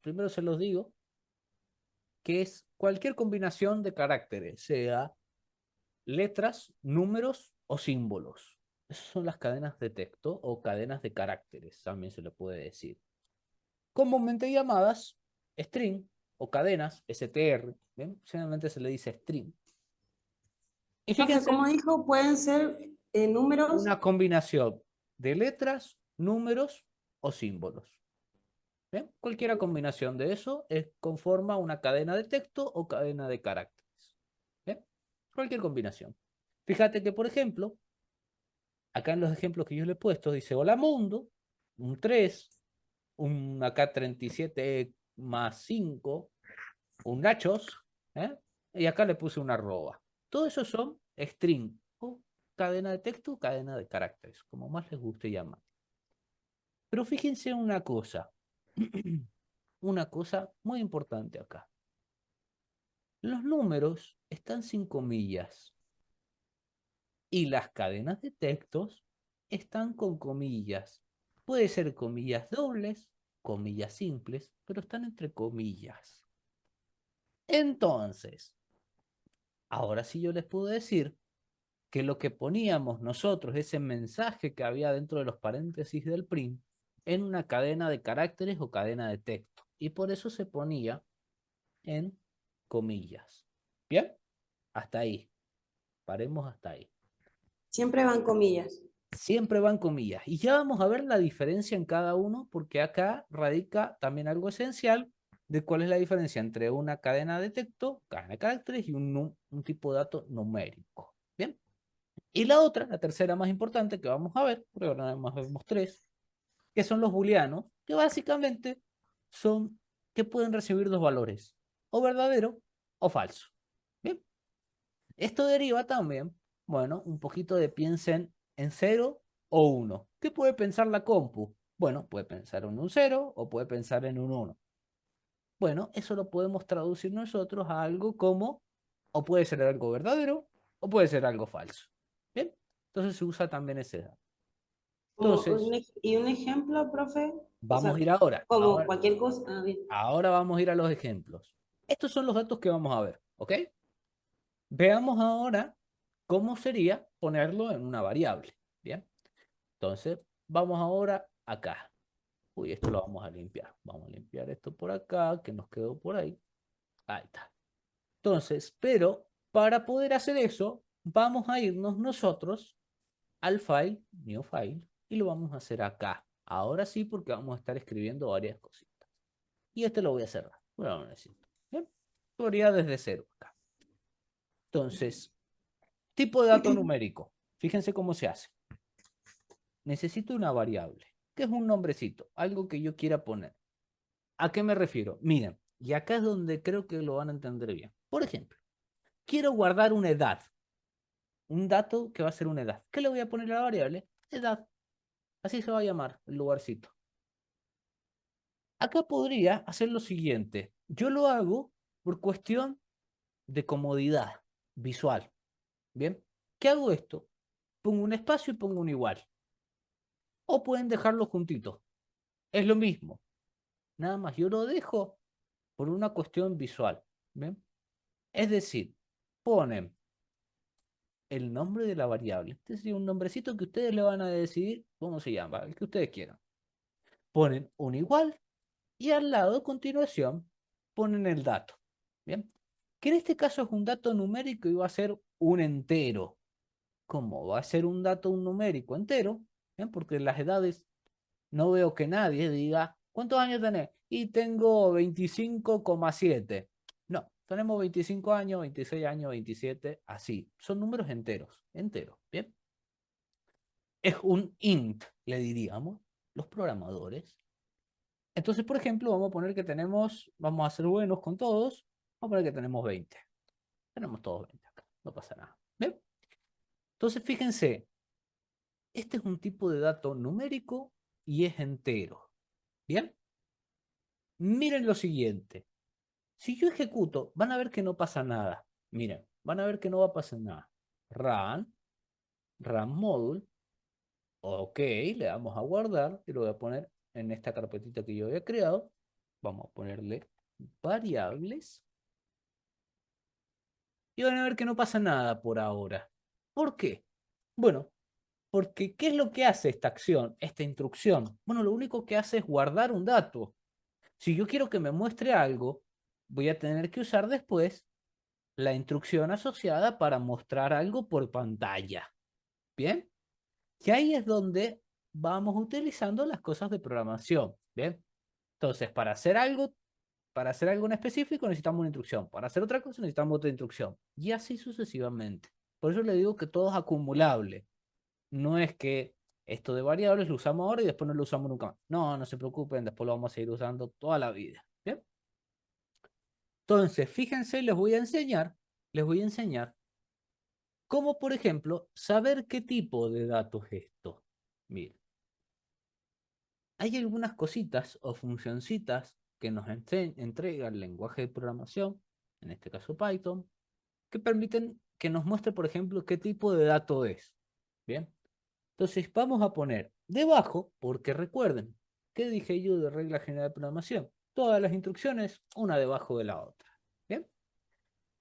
Primero se los digo, que es cualquier combinación de caracteres, sea letras, números o símbolos. Esas son las cadenas de texto o cadenas de caracteres, también se le puede decir. Comúnmente llamadas string o cadenas, str, ¿bien? Generalmente se le dice string. Y Profe, fíjense, como dijo, pueden ser números. una combinación de letras, números o símbolos. ¿Bien? Cualquier combinación de eso conforma una cadena de texto o cadena de caracteres. ¿Bien? Cualquier combinación. Fíjate que, por ejemplo, acá en los ejemplos que yo le he puesto, dice hola mundo, un 3, un acá 37 más 5, un nachos, ¿eh? Y acá le puse una arroba. Todo eso son string o cadena de texto o cadena de caracteres, como más les guste llamar. Pero fíjense una cosa, una cosa muy importante acá. Los números están sin comillas y las cadenas de textos están con comillas. Puede ser comillas dobles, comillas simples, pero están entre comillas. Entonces, ahora sí yo les puedo decir que lo que poníamos nosotros, ese mensaje que había dentro de los paréntesis del print, en una cadena de caracteres o cadena de texto. Y por eso se ponía en comillas. ¿Bien? Hasta ahí. Paremos hasta ahí. Siempre van comillas. Siempre van comillas. Y ya vamos a ver la diferencia en cada uno, porque acá radica también algo esencial de cuál es la diferencia entre una cadena de texto, cadena de caracteres y un tipo de dato numérico. ¿Bien? Y la otra, la tercera más importante que vamos a ver, porque ahora nada más vemos tres, que son los booleanos, que básicamente son que pueden recibir dos valores, o verdadero o falso. Bien, esto deriva también, bueno, un poquito de piensen en 0 o 1. ¿Qué puede pensar la compu? Bueno, puede pensar en un 0 o puede pensar en un 1. Bueno, eso lo podemos traducir nosotros a algo como, o puede ser algo verdadero o puede ser algo falso. Bien, entonces se usa también ese dato. Entonces, ¿Y un ejemplo, profe? O vamos sea, a ir ahora. como cualquier cosa. Ah, bien. Ahora vamos a ir a los ejemplos. Estos son los datos que vamos a ver, ¿ok? Veamos ahora cómo sería ponerlo en una variable, ¿bien? Entonces, vamos ahora acá. Uy, esto lo vamos a limpiar. Vamos a limpiar esto por acá, que nos quedó por ahí. Ahí está. Entonces, pero para poder hacer eso, vamos a irnos nosotros al file, new file, y lo vamos a hacer acá. Ahora sí, porque vamos a estar escribiendo varias cositas. Y este lo voy a cerrar. Bueno, lo necesito. ¿Bien? Lo haría desde cero acá. Entonces, tipo de dato numérico. Fíjense cómo se hace. Necesito una variable, que es un nombrecito, algo que yo quiera poner. ¿A qué me refiero? Miren, y acá es donde creo que lo van a entender bien. Por ejemplo, quiero guardar una edad. Un dato que va a ser una edad. ¿Qué le voy a poner a la variable? Edad. Así se va a llamar el lugarcito. Acá podría hacer lo siguiente. Yo lo hago por cuestión de comodidad visual. ¿Bien? ¿Qué hago esto? Pongo un espacio y pongo un igual. O pueden dejarlo juntito. Es lo mismo. Nada más, yo lo dejo por una cuestión visual. ¿Bien? Es decir, ponen el nombre de la variable. Este sería un nombrecito que ustedes le van a decidir cómo se llama, el que ustedes quieran. Ponen un igual y al lado, a continuación, ponen el dato. Bien, que en este caso es un dato numérico y va a ser un entero. ¿Cómo va a ser un dato un numérico entero? Bien, porque las edades no veo que nadie diga, ¿cuántos años tenés? Y tengo 25,7. No, tenemos 25 años, 26 años, 27, así. Son números enteros, enteros, ¿bien? Es un int, le diríamos, los programadores. Entonces, por ejemplo, vamos a poner que tenemos, vamos a ser buenos con todos, vamos a poner que tenemos 20. Tenemos todos 20 acá, no pasa nada. ¿Bien? Entonces, fíjense, este es un tipo de dato numérico y es entero. ¿Bien? Miren lo siguiente. Si yo ejecuto, van a ver que no pasa nada. Miren, van a ver que no va a pasar nada. Run module. Ok, le damos a guardar y lo voy a poner en esta carpetita que yo había creado. Vamos a ponerle variables. Y van a ver que no pasa nada por ahora. ¿Por qué? Bueno, porque ¿qué es lo que hace esta acción, esta instrucción? Bueno, lo único que hace es guardar un dato. Si yo quiero que me muestre algo, voy a tener que usar después la instrucción asociada para mostrar algo por pantalla. ¿Bien? Y ahí es donde vamos utilizando las cosas de programación. ¿Bien? Entonces, para hacer algo en específico necesitamos una instrucción. Para hacer otra cosa necesitamos otra instrucción. Y así sucesivamente. Por eso le digo que todo es acumulable. No es que esto de variables lo usamos ahora y después no lo usamos nunca más. No, no se preocupen, después lo vamos a seguir usando toda la vida. ¿Bien? Entonces, fíjense, les voy a enseñar cómo, por ejemplo, saber qué tipo de datos es esto. Miren, hay algunas cositas o funcioncitas que nos entrega el lenguaje de programación, en este caso Python, que permiten que nos muestre, por ejemplo, qué tipo de dato es. Bien, entonces vamos a poner debajo, porque recuerden, ¿qué dije yo de regla general de programación? Todas las instrucciones, una debajo de la otra. Bien,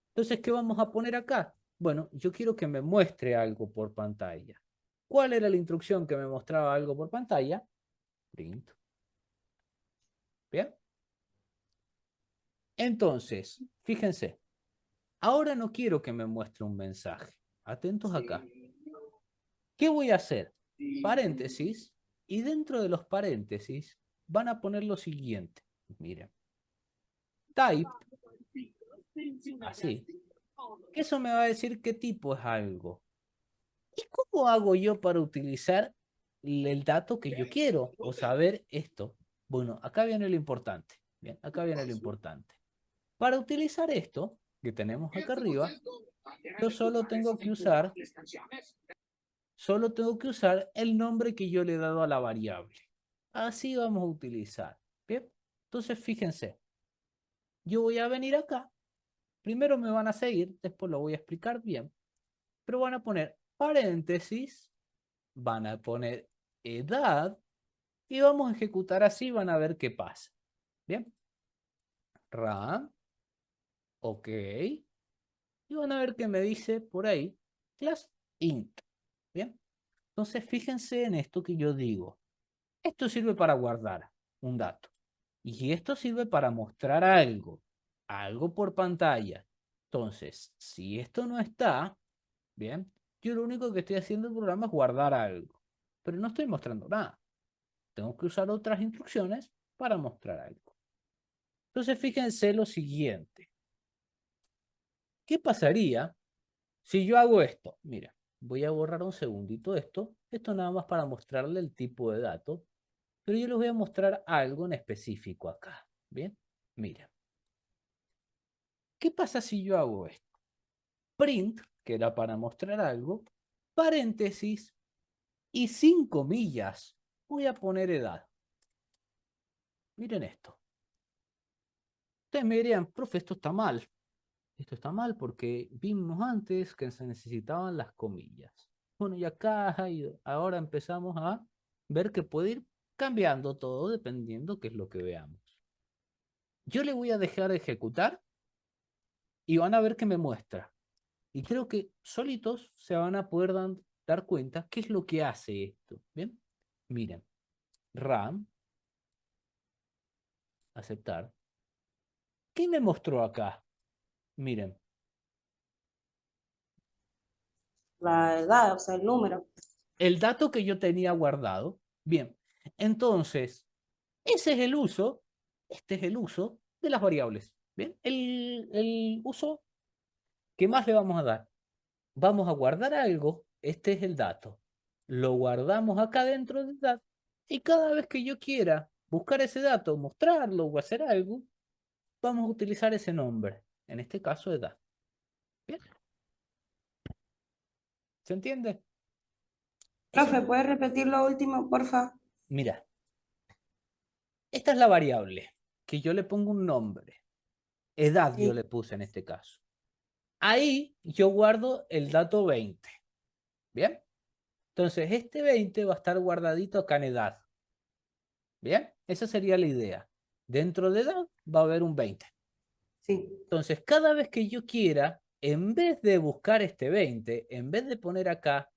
entonces, ¿qué vamos a poner acá? Bueno, yo quiero que me muestre algo por pantalla. ¿Cuál era la instrucción que me mostraba algo por pantalla? Print. Bien. Entonces, fíjense, ahora no quiero que me muestre un mensaje. Atentos acá. ¿Qué voy a hacer? Paréntesis, y dentro de los paréntesis van a poner lo siguiente. Miren. Type, así. Que eso me va a decir qué tipo es algo. ¿Y cómo hago yo para utilizar el dato que yo quiero o saber esto? Bueno, acá viene lo importante. Bien, acá viene lo importante. Para utilizar esto que tenemos acá arriba, yo solo tengo que usar el nombre que yo le he dado a la variable. Así vamos a utilizar. Bien, entonces fíjense, yo voy a venir acá. Primero me van a seguir, después lo voy a explicar bien. Pero van a poner paréntesis, van a poner edad y vamos a ejecutar así, van a ver qué pasa. Bien. Run. Ok. Y van a ver que me dice por ahí class int. Bien. Entonces fíjense en esto que yo digo. Esto sirve para guardar un dato. Y esto sirve para mostrar algo por pantalla. Entonces, si esto no está, bien, yo lo único que estoy haciendo en el programa es guardar algo. Pero no estoy mostrando nada. Tengo que usar otras instrucciones para mostrar algo. Entonces, fíjense lo siguiente. ¿Qué pasaría si yo hago esto? Mira, voy a borrar un segundito esto. Esto nada más para mostrarle el tipo de dato. Pero yo les voy a mostrar algo en específico acá. Bien, mira. ¿Qué pasa si yo hago esto? Print, que era para mostrar algo, paréntesis y sin comillas. Voy a poner edad. Miren esto. Ustedes me dirían, profe, esto está mal. Esto está mal porque vimos antes que se necesitaban las comillas. Bueno, y acá ahora empezamos a ver que puede ir cambiando todo dependiendo qué es lo que veamos. Yo le voy a dejar de ejecutar y van a ver que me muestra Y creo que solitos se van a poder dar cuenta qué es lo que hace esto. ¿Bien? Miren, RAM, aceptar. ¿Qué me mostró acá? Miren, La edad, o sea, el número. el dato que yo tenía guardado. Bien, entonces, ese es el uso, este es el uso de las variables. Bien, el uso que más le vamos a dar. Vamos a guardar algo, este es el dato. Lo guardamos acá dentro del dato y cada vez que yo quiera buscar ese dato, mostrarlo o hacer algo, vamos a utilizar ese nombre. En este caso, edad. Bien, ¿se entiende? Eso, Profe, ¿puedes repetir lo último, porfa? mira, esta es la variable que yo le pongo un nombre. Edad yo Sí. le puse en este caso. Ahí yo guardo el dato 20. ¿Bien? Entonces, este 20 va a estar guardadito acá en edad. ¿Bien? Esa sería la idea. Dentro de edad va a haber un 20. Sí. Entonces, cada vez que yo quiera, en vez de buscar este 20, en vez de poner acá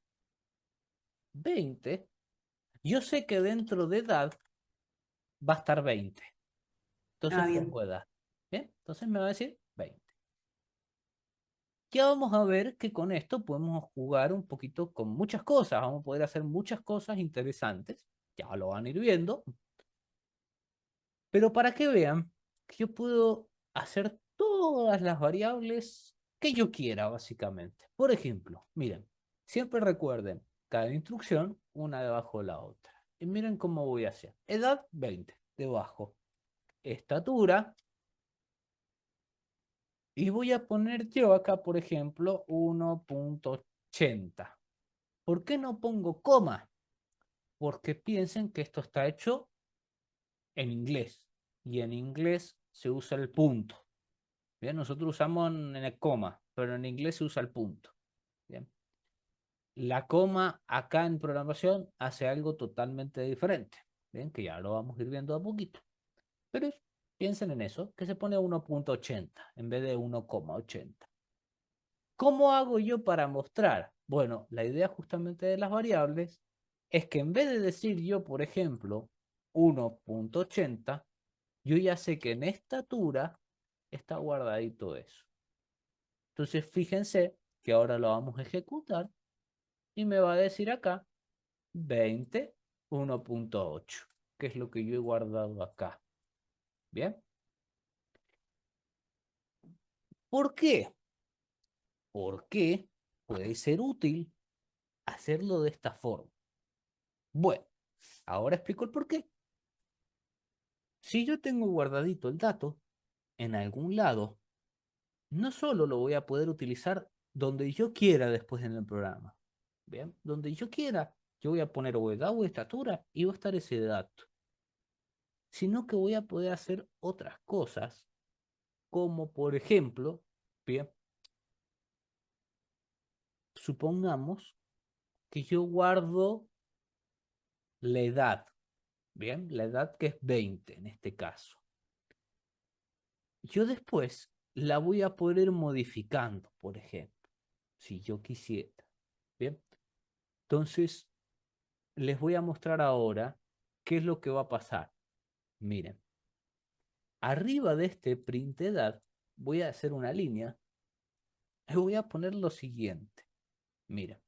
20, yo sé que dentro de edad va a estar 20. Entonces Ah, bien. pongo edad. ¿Bien? Entonces me va a decir 20. Ya vamos a ver que con esto podemos jugar un poquito con muchas cosas. Vamos a poder hacer muchas cosas interesantes. Ya lo van a ir viendo. Pero para que vean que yo puedo hacer todas las variables que yo quiera, básicamente. Por ejemplo, miren, siempre recuerden, cada instrucción, una debajo de la otra. Y miren cómo voy a hacer. Edad, 20, debajo. Estatura. Y voy a poner yo acá, por ejemplo, 1.80. ¿Por qué no pongo coma? Porque piensen que esto está hecho en inglés. Y en inglés se usa el punto. Bien, nosotros usamos en el coma, pero en inglés se usa el punto. Bien. La coma acá en programación hace algo totalmente diferente. Bien, que ya lo vamos a ir viendo a poquito. Pero piensen en eso, que se pone 1.80 en vez de 1,80. ¿Cómo hago yo para mostrar? Bueno, la idea justamente de las variables es que en vez de decir yo, por ejemplo, 1.80, yo ya sé que en estatura está guardadito eso. Entonces, fíjense que ahora lo vamos a ejecutar y me va a decir acá 20, 1.8, que es lo que yo he guardado acá. ¿Bien? ¿Por qué? Porque puede ser útil hacerlo de esta forma. Bueno, ahora explico el por qué. Si yo tengo guardadito el dato en algún lado, no solo lo voy a poder utilizar donde yo quiera después en el programa. Bien, donde yo quiera, yo voy a poner o edad o estatura y va a estar ese dato. Sino que voy a poder hacer otras cosas, como por ejemplo, bien, supongamos que yo guardo la edad, bien, la edad que es 20 en este caso. Yo después la voy a poder ir modificando, por ejemplo, si yo quisiera. Bien, entonces les voy a mostrar ahora qué es lo que va a pasar. Miren, arriba de este print edad voy a hacer una línea y voy a poner lo siguiente. Miren,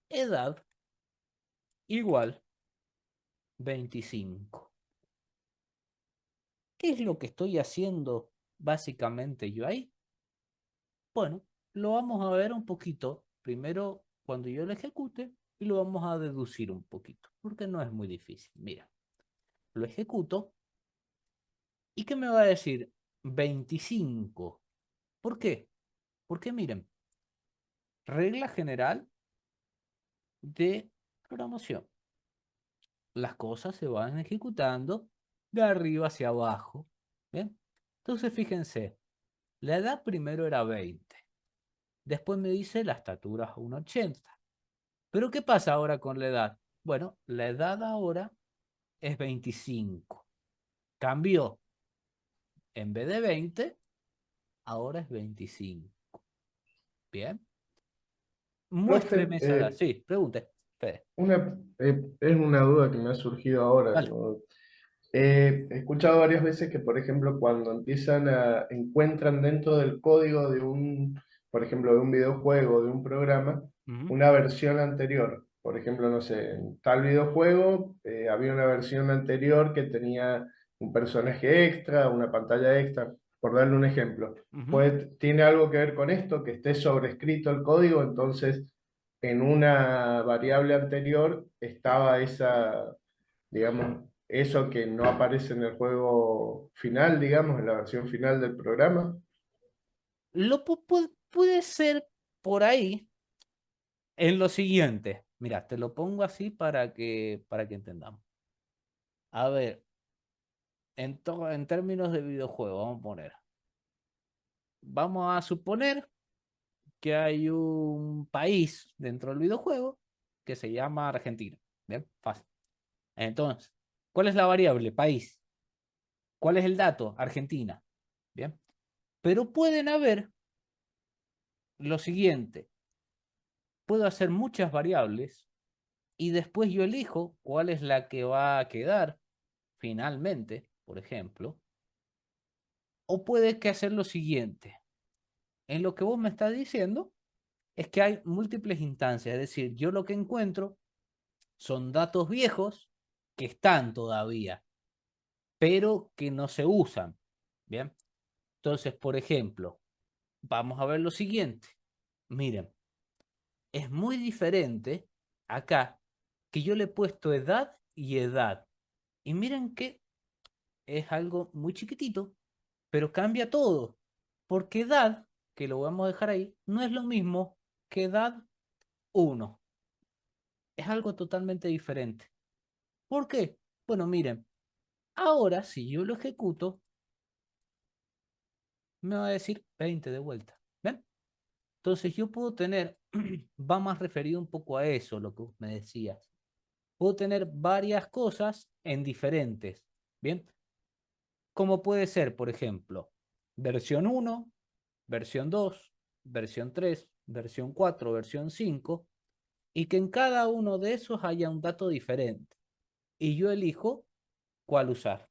edad igual 25. ¿Qué es lo que estoy haciendo básicamente yo ahí? Bueno, lo vamos a ver un poquito primero cuando yo lo ejecute y lo vamos a deducir un poquito, porque no es muy difícil. Mira, lo ejecuto y ¿qué me va a decir? 25. ¿Por qué? Porque miren, regla general de programación. Las cosas se van ejecutando de arriba hacia abajo. ¿Bien? Entonces fíjense, la edad primero era 20. Después me dice la estatura es 1,80. Pero ¿qué pasa ahora con la edad? Bueno, la edad ahora es 25. Cambió. En vez de 20, ahora es 25. Bien. Profe, Muéstreme esa. Sí, pregunte, Fede. es una duda que me ha surgido ahora, Dale. ¿no? He escuchado varias veces que, por ejemplo, cuando encuentran dentro del código de por ejemplo, de un videojuego, de un programa, Ujú, una versión anterior. Por ejemplo, no sé, en tal videojuego había una versión anterior que tenía un personaje extra, una pantalla extra, por darle un ejemplo. ujú. Pues, ¿tiene algo que ver con esto? Que esté sobrescrito el código, entonces en una variable anterior estaba digamos, eso que no aparece en el juego final, digamos, en la versión final del programa. Puede ser por ahí en lo siguiente. Mira, te lo pongo así para que entendamos. A ver, en términos de videojuego, vamos a poner. Vamos a suponer que hay un país dentro del videojuego que se llama Argentina. Bien, fácil. Entonces, ¿cuál es la variable? País. ¿Cuál es el dato? Argentina. Bien. Pero pueden haber lo siguiente. Puedo hacer muchas variables y después yo elijo cuál es la que va a quedar finalmente, por ejemplo. O puede que hacer lo siguiente. En lo que vos me estás diciendo es que hay múltiples instancias. Es decir, yo lo que encuentro son datos viejos que están todavía, pero que no se usan. Bien. Entonces, por ejemplo, vamos a ver lo siguiente. Miren, es muy diferente acá que yo le he puesto edad y edad. Y miren que es algo muy chiquitito, pero cambia todo. Porque edad, que lo vamos a dejar ahí, no es lo mismo que edad uno. Es algo totalmente diferente. ¿Por qué? Bueno, miren, ahora si yo lo ejecuto, me va a decir 20 de vuelta. ¿Ven? Entonces yo puedo tener, va más referido un poco a eso, lo que me decías. Puedo tener varias cosas en diferentes. Bien, como puede ser, por ejemplo, versión 1, versión 2, versión 3, versión 4, versión 5, y que en cada uno de esos haya un dato diferente. Y yo elijo cuál usar.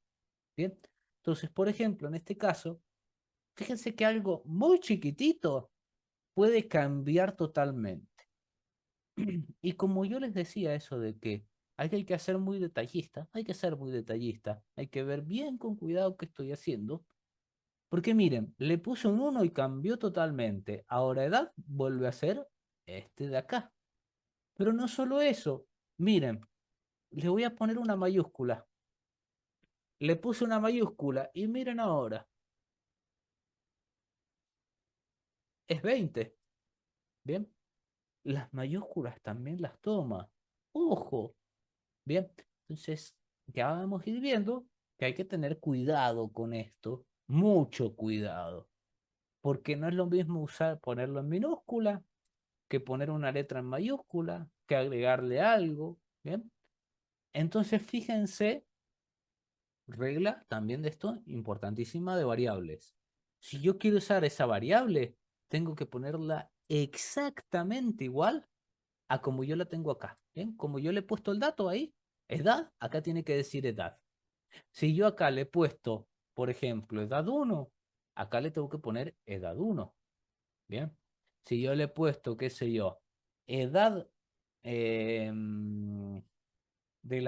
Bien, entonces, por ejemplo, en este caso, fíjense que algo muy chiquitito puede cambiar totalmente. Y como yo les decía eso de que hay que ser muy detallista, hay que ser muy detallista, hay que ver bien con cuidado qué estoy haciendo, porque miren, le puse un 1 y cambió totalmente. Ahora edad vuelve a ser este de acá. Pero no solo eso, miren, le voy a poner una mayúscula. Le puse una mayúscula y miren ahora, es 20. Bien, las mayúsculas también las toma. Ojo, bien, entonces ya vamos a ir viendo que hay que tener cuidado con esto, mucho cuidado, porque no es lo mismo ponerlo en minúscula que poner una letra en mayúscula, que agregarle algo, bien. Entonces fíjense, regla también de esto, importantísima de variables. Si yo quiero usar esa variable, tengo que ponerla exactamente igual a como yo la tengo acá, ¿bien? Como yo le he puesto el dato ahí, edad, acá tiene que decir edad. Si yo acá le he puesto, por ejemplo, edad 1, acá le tengo que poner edad 1, ¿bien? Si yo le he puesto, qué sé yo, edad del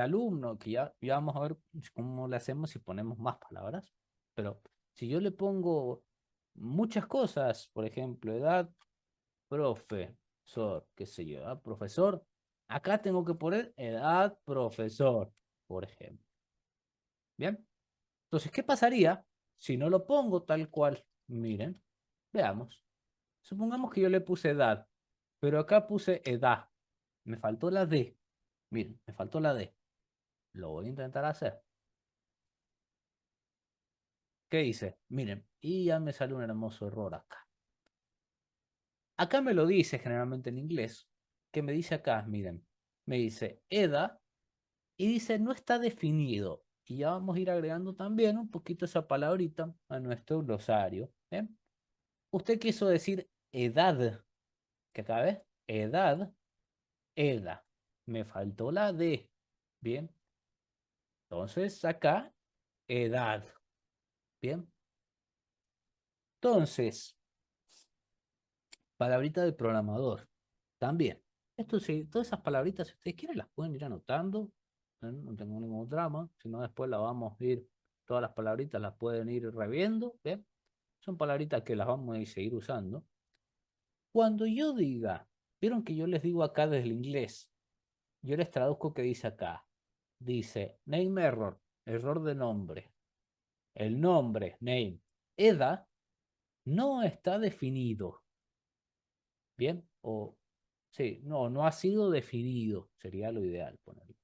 alumno, que ya vamos a ver cómo le hacemos si ponemos más palabras, pero si yo le pongo muchas cosas, por ejemplo, edad profesor, qué sé yo, edad profesor, acá tengo que poner edad profesor, por ejemplo. Bien, entonces, ¿qué pasaría si no lo pongo tal cual? Miren, veamos. Supongamos que yo le puse edad, pero acá puse edad. Me faltó la D. Miren, me faltó la D. Lo voy a intentar hacer. ¿Qué hice? Miren, y ya me sale un hermoso error acá. Acá me lo dice generalmente en inglés. ¿Qué me dice acá? Miren, me dice EDA y dice no está definido. Y ya vamos a ir agregando también un poquito esa palabrita a nuestro glosario. ¿Bien? Usted quiso decir edad. que acá ves, edad, eda. Me faltó la D. Bien. Entonces acá, edad. Bien. Entonces, palabrita del programador. También. Esto sí, todas esas palabritas, si ustedes quieren, las pueden ir anotando. No tengo ningún drama. Si no, después las vamos a ir, todas las palabritas las pueden ir reviendo. ¿Bien? Son palabritas que las vamos a ir seguir usando. Cuando yo diga, vieron que yo les digo acá desde el inglés, yo les traduzco que dice acá. Dice name error, error de nombre. El nombre, name, EDA, no está definido. ¿Bien? O, sí, no ha sido definido. Sería lo ideal ponerlo.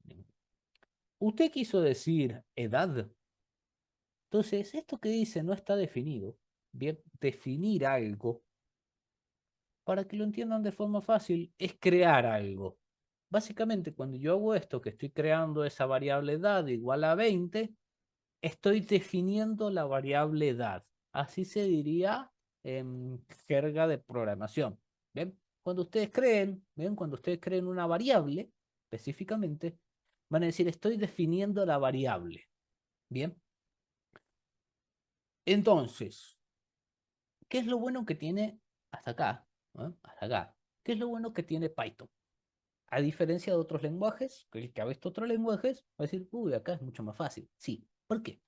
Usted quiso decir edad. Entonces, esto que dice no está definido. Bien, definir algo, para que lo entiendan de forma fácil, es crear algo. Básicamente, cuando yo hago esto, que estoy creando esa variable edad igual a 20, estoy definiendo la variable edad. Así se diría en jerga de programación. ¿Ven? Cuando ustedes creen, ¿ven? Cuando ustedes creen una variable, específicamente, van a decir, estoy definiendo la variable. Bien. Entonces, ¿qué es lo bueno que tiene hasta acá? ¿No? Hasta acá. ¿Qué es lo bueno que tiene Python? A diferencia de otros lenguajes, que el que ha visto otros lenguajes, va a decir, uy, acá es mucho más fácil. Sí. ¿Por qué?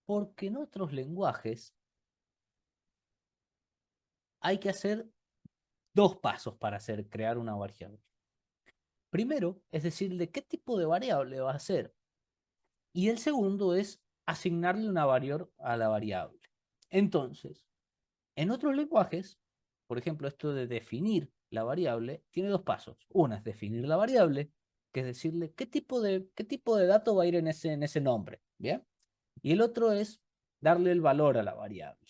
Porque en otros lenguajes hay que hacer dos pasos para crear una variable. Primero, es decirle qué tipo de variable va a hacer. Y el segundo es asignarle una variable a la variable. Entonces, en otros lenguajes, por ejemplo, esto de definir la variable, tiene dos pasos. Una es definir la variable, que es decirle qué tipo de dato va a ir en ese nombre. ¿Bien? Y el otro es darle el valor a la variable.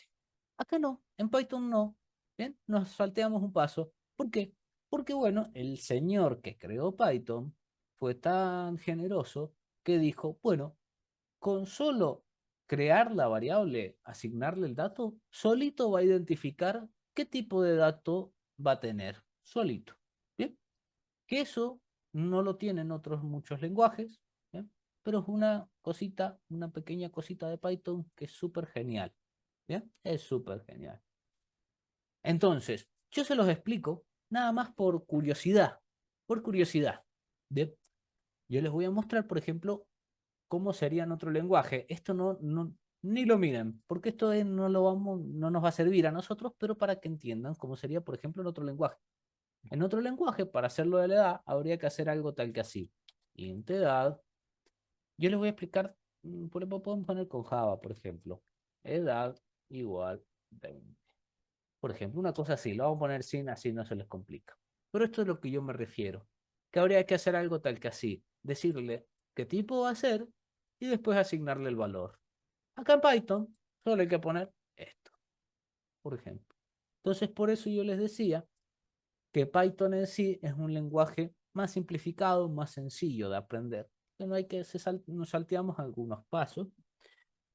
Acá no, en Python no. Bien, nos salteamos un paso. ¿Por qué? Porque, bueno, el señor que creó Python fue tan generoso que dijo, bueno, con solo crear la variable, asignarle el dato, solito va a identificar qué tipo de dato va a tener. Solito. Bien, que eso no lo tienen otros muchos lenguajes, ¿bien? Pero es una cosita, una pequeña cosita de Python que es súper genial. ¿Bien? Es súper genial. Entonces, yo se los explico nada más por curiosidad. Por curiosidad. ¿Bien? Yo les voy a mostrar, por ejemplo, cómo sería en otro lenguaje. Esto ni lo miren, porque esto no nos va a servir a nosotros, pero para que entiendan cómo sería, por ejemplo, en otro lenguaje. En otro lenguaje, para hacerlo de la edad, habría que hacer algo tal que así. Int edad. Yo les voy a explicar, por ejemplo, podemos poner con Java, por ejemplo. Edad igual 20. Por ejemplo, una cosa así, lo vamos a poner sin, así no se les complica. Pero esto es lo que yo me refiero. Que habría que hacer algo tal que así. Decirle qué tipo va a ser y después asignarle el valor. Acá en Python solo hay que poner esto, por ejemplo. Entonces, por eso yo les decía que Python en sí es un lenguaje más simplificado, más sencillo de aprender. Que no hay que, nos salteamos algunos pasos.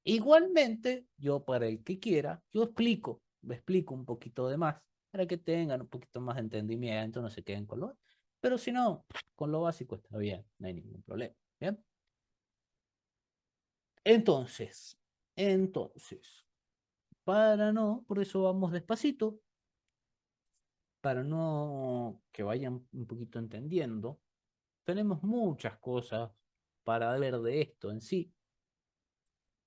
Igualmente, yo para el que quiera, me explico un poquito de más, para que tengan un poquito más de entendimiento, no se queden con lo... Pero si no, con lo básico está bien, no hay ningún problema. ¿Bien? Entonces, por eso vamos despacito, para no que vayan un poquito entendiendo. Tenemos muchas cosas para ver de esto en sí,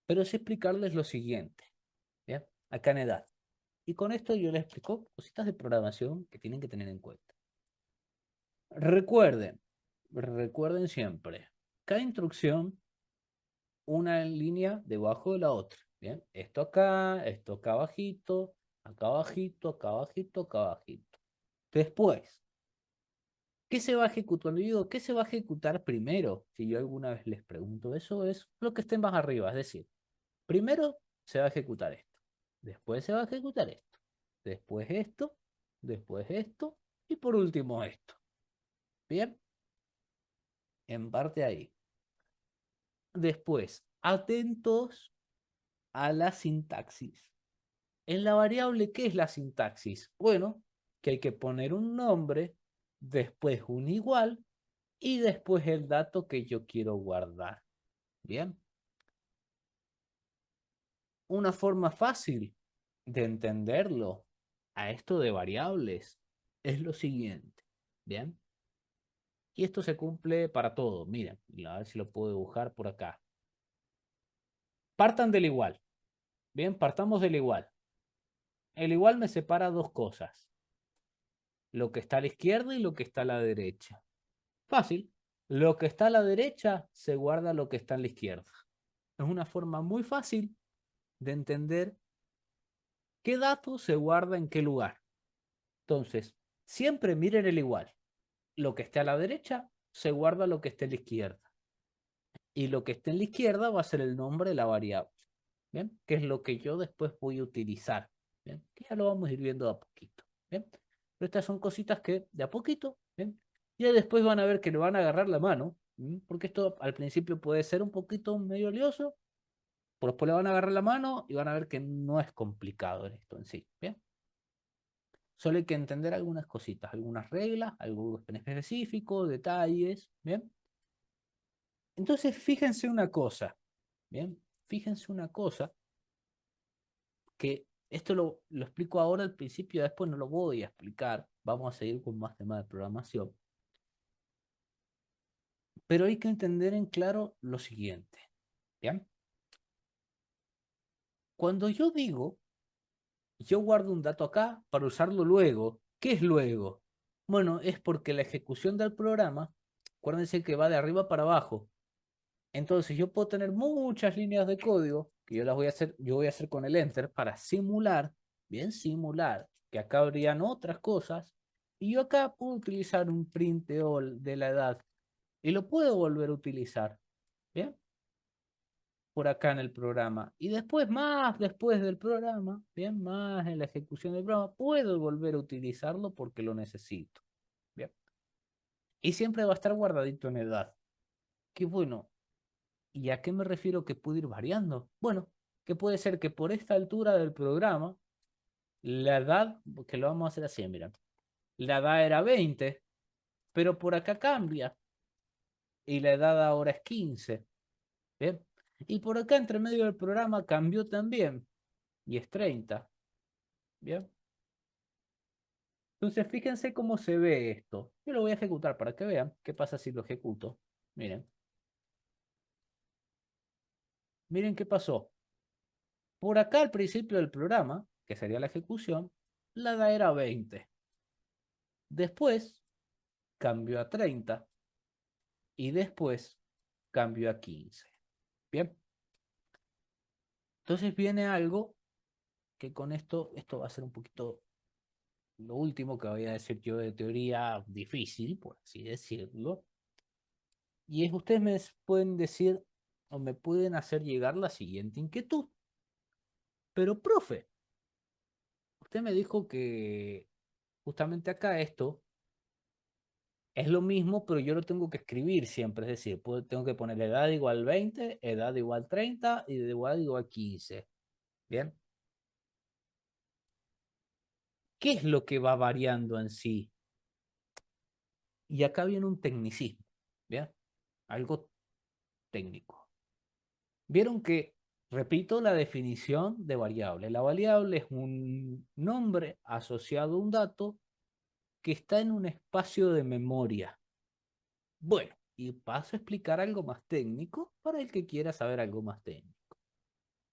pero es explicarles lo siguiente, ¿bien? Acá en edad. Y con esto yo les explico cositas de programación que tienen que tener en cuenta. Recuerden siempre, cada instrucción, una línea debajo de la otra, ¿bien? Esto acá abajito, acá abajito, acá abajito, acá abajito. Después, ¿qué se va a ejecutar? Cuando digo, ¿qué se va a ejecutar primero? Si yo alguna vez les pregunto eso, es lo que esté más arriba. Es decir, primero se va a ejecutar esto. Después se va a ejecutar esto. Después esto. Después esto. Y por último esto. Bien. En parte ahí. Después, atentos a la sintaxis. En la variable, ¿qué es la sintaxis? Bueno, que hay que poner un nombre, después un igual y después el dato que yo quiero guardar. Bien. Una forma fácil de entenderlo a esto de variables es lo siguiente. Bien. Y esto se cumple para todo. Miren, a ver si lo puedo dibujar por acá. Partan del igual. Bien, partamos del igual. El igual me separa dos cosas. Lo que está a la izquierda y lo que está a la derecha. Fácil. Lo que está a la derecha se guarda lo que está a la izquierda. Es una forma muy fácil de entender qué dato se guarda en qué lugar. Entonces, siempre miren el igual. Lo que esté a la derecha se guarda lo que esté a la izquierda. Y lo que esté en la izquierda va a ser el nombre de la variable. ¿Bien? Que es lo que yo después voy a utilizar. ¿Bien? Que ya lo vamos a ir viendo de a poquito. ¿Bien? Pero estas son cositas que de a poquito, ¿bien? Ya después van a ver que le van a agarrar la mano, ¿bien? Porque esto al principio puede ser un poquito medio lioso, pero después le van a agarrar la mano y van a ver que no es complicado esto en sí. ¿Bien? Solo hay que entender algunas cositas, algunas reglas, algo específico, detalles. ¿Bien? Entonces, fíjense una cosa. ¿Bien? Fíjense una cosa que esto lo explico ahora al principio, después no lo voy a explicar. Vamos a seguir con más temas de programación. Pero hay que entender en claro lo siguiente. ¿Bien? Cuando yo digo, yo guardo un dato acá para usarlo luego. ¿Qué es luego? Bueno, es porque la ejecución del programa, acuérdense que va de arriba para abajo. Entonces yo puedo tener muchas líneas de código que yo voy a hacer con el enter para simular, bien simular, que acá habrían otras cosas y yo acá puedo utilizar un print all de la edad y lo puedo volver a utilizar, bien, por acá en el programa y después más después del programa, bien, más en la ejecución del programa puedo volver a utilizarlo porque lo necesito, bien, y siempre va a estar guardadito en edad. Qué bueno. ¿Y a qué me refiero que puede ir variando? Bueno, que puede ser que por esta altura del programa, la edad, que lo vamos a hacer así, mira, la edad era 20, pero por acá cambia y la edad ahora es 15, ¿bien? Y por acá entre medio del programa cambió también y es 30, ¿bien? Entonces fíjense cómo se ve esto. Yo lo voy a ejecutar para que vean qué pasa si lo ejecuto. Miren. Miren qué pasó. Por acá al principio del programa, que sería la ejecución, la edad era 20. Después cambió a 30 y después cambió a 15. Bien. Entonces viene algo que con esto va a ser un poquito lo último que voy a decir yo de teoría difícil, por así decirlo. Y es ustedes me pueden decir o me pueden hacer llegar la siguiente inquietud. Pero, profe, usted me dijo que justamente acá esto es lo mismo, pero yo lo tengo que escribir siempre. Es decir, tengo que poner edad igual 20, edad igual 30 y edad igual 15. Bien. ¿Qué es lo que va variando en sí? Y acá viene un tecnicismo. Bien. Algo técnico. Vieron que, repito, la definición de variable. La variable es un nombre asociado a un dato que está en un espacio de memoria. Bueno, y paso a explicar algo más técnico para el que quiera saber algo más técnico.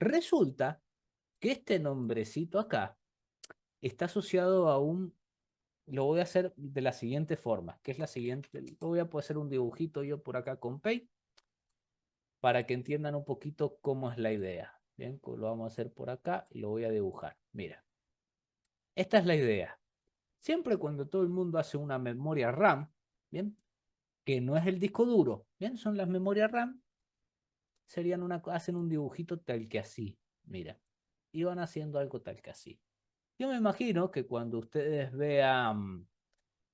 Resulta que este nombrecito acá está asociado a lo voy a hacer de la siguiente forma, que es la siguiente, lo voy a poder hacer un dibujito yo por acá con Paint para que entiendan un poquito cómo es la idea. Bien, lo vamos a hacer por acá y lo voy a dibujar. Mira, esta es la idea. Siempre cuando todo el mundo hace una memoria RAM, bien, que no es el disco duro, bien, son las memorias RAM, hacen un dibujito tal que así, mira, y van haciendo algo tal que así. Yo me imagino que cuando ustedes vean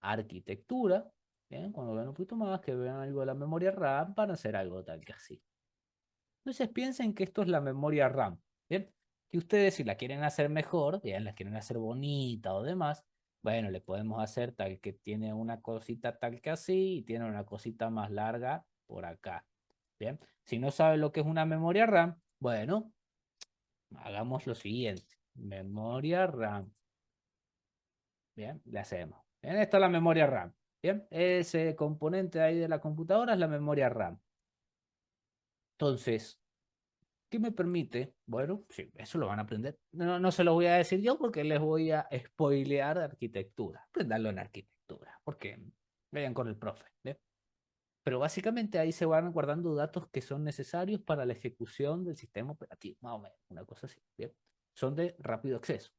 arquitectura, ¿bien? Cuando vean un poquito más, que vean algo de la memoria RAM, van a hacer algo tal que así. Entonces piensen que esto es la memoria RAM, ¿bien? Que ustedes si la quieren hacer mejor, bien, la quieren hacer bonita o demás, Bueno, le podemos hacer tal que tiene una cosita tal que así y tiene una cosita más larga por acá. Bien, si no sabe lo que es una memoria RAM, bueno, hagamos lo siguiente. Memoria RAM. Bien, le hacemos. Bien, esta es la memoria RAM. Bien, ese componente ahí de la computadora es la memoria RAM. Entonces, ¿qué me permite? Bueno, sí, eso lo van a aprender. No, no se lo voy a decir yo porque les voy a spoilear de arquitectura. Aprendanlo en arquitectura, porque vayan con el profe. ¿Bien? Pero básicamente ahí se van guardando datos que son necesarios para la ejecución del sistema operativo, más o menos, una cosa así. ¿Bien? Son de rápido acceso.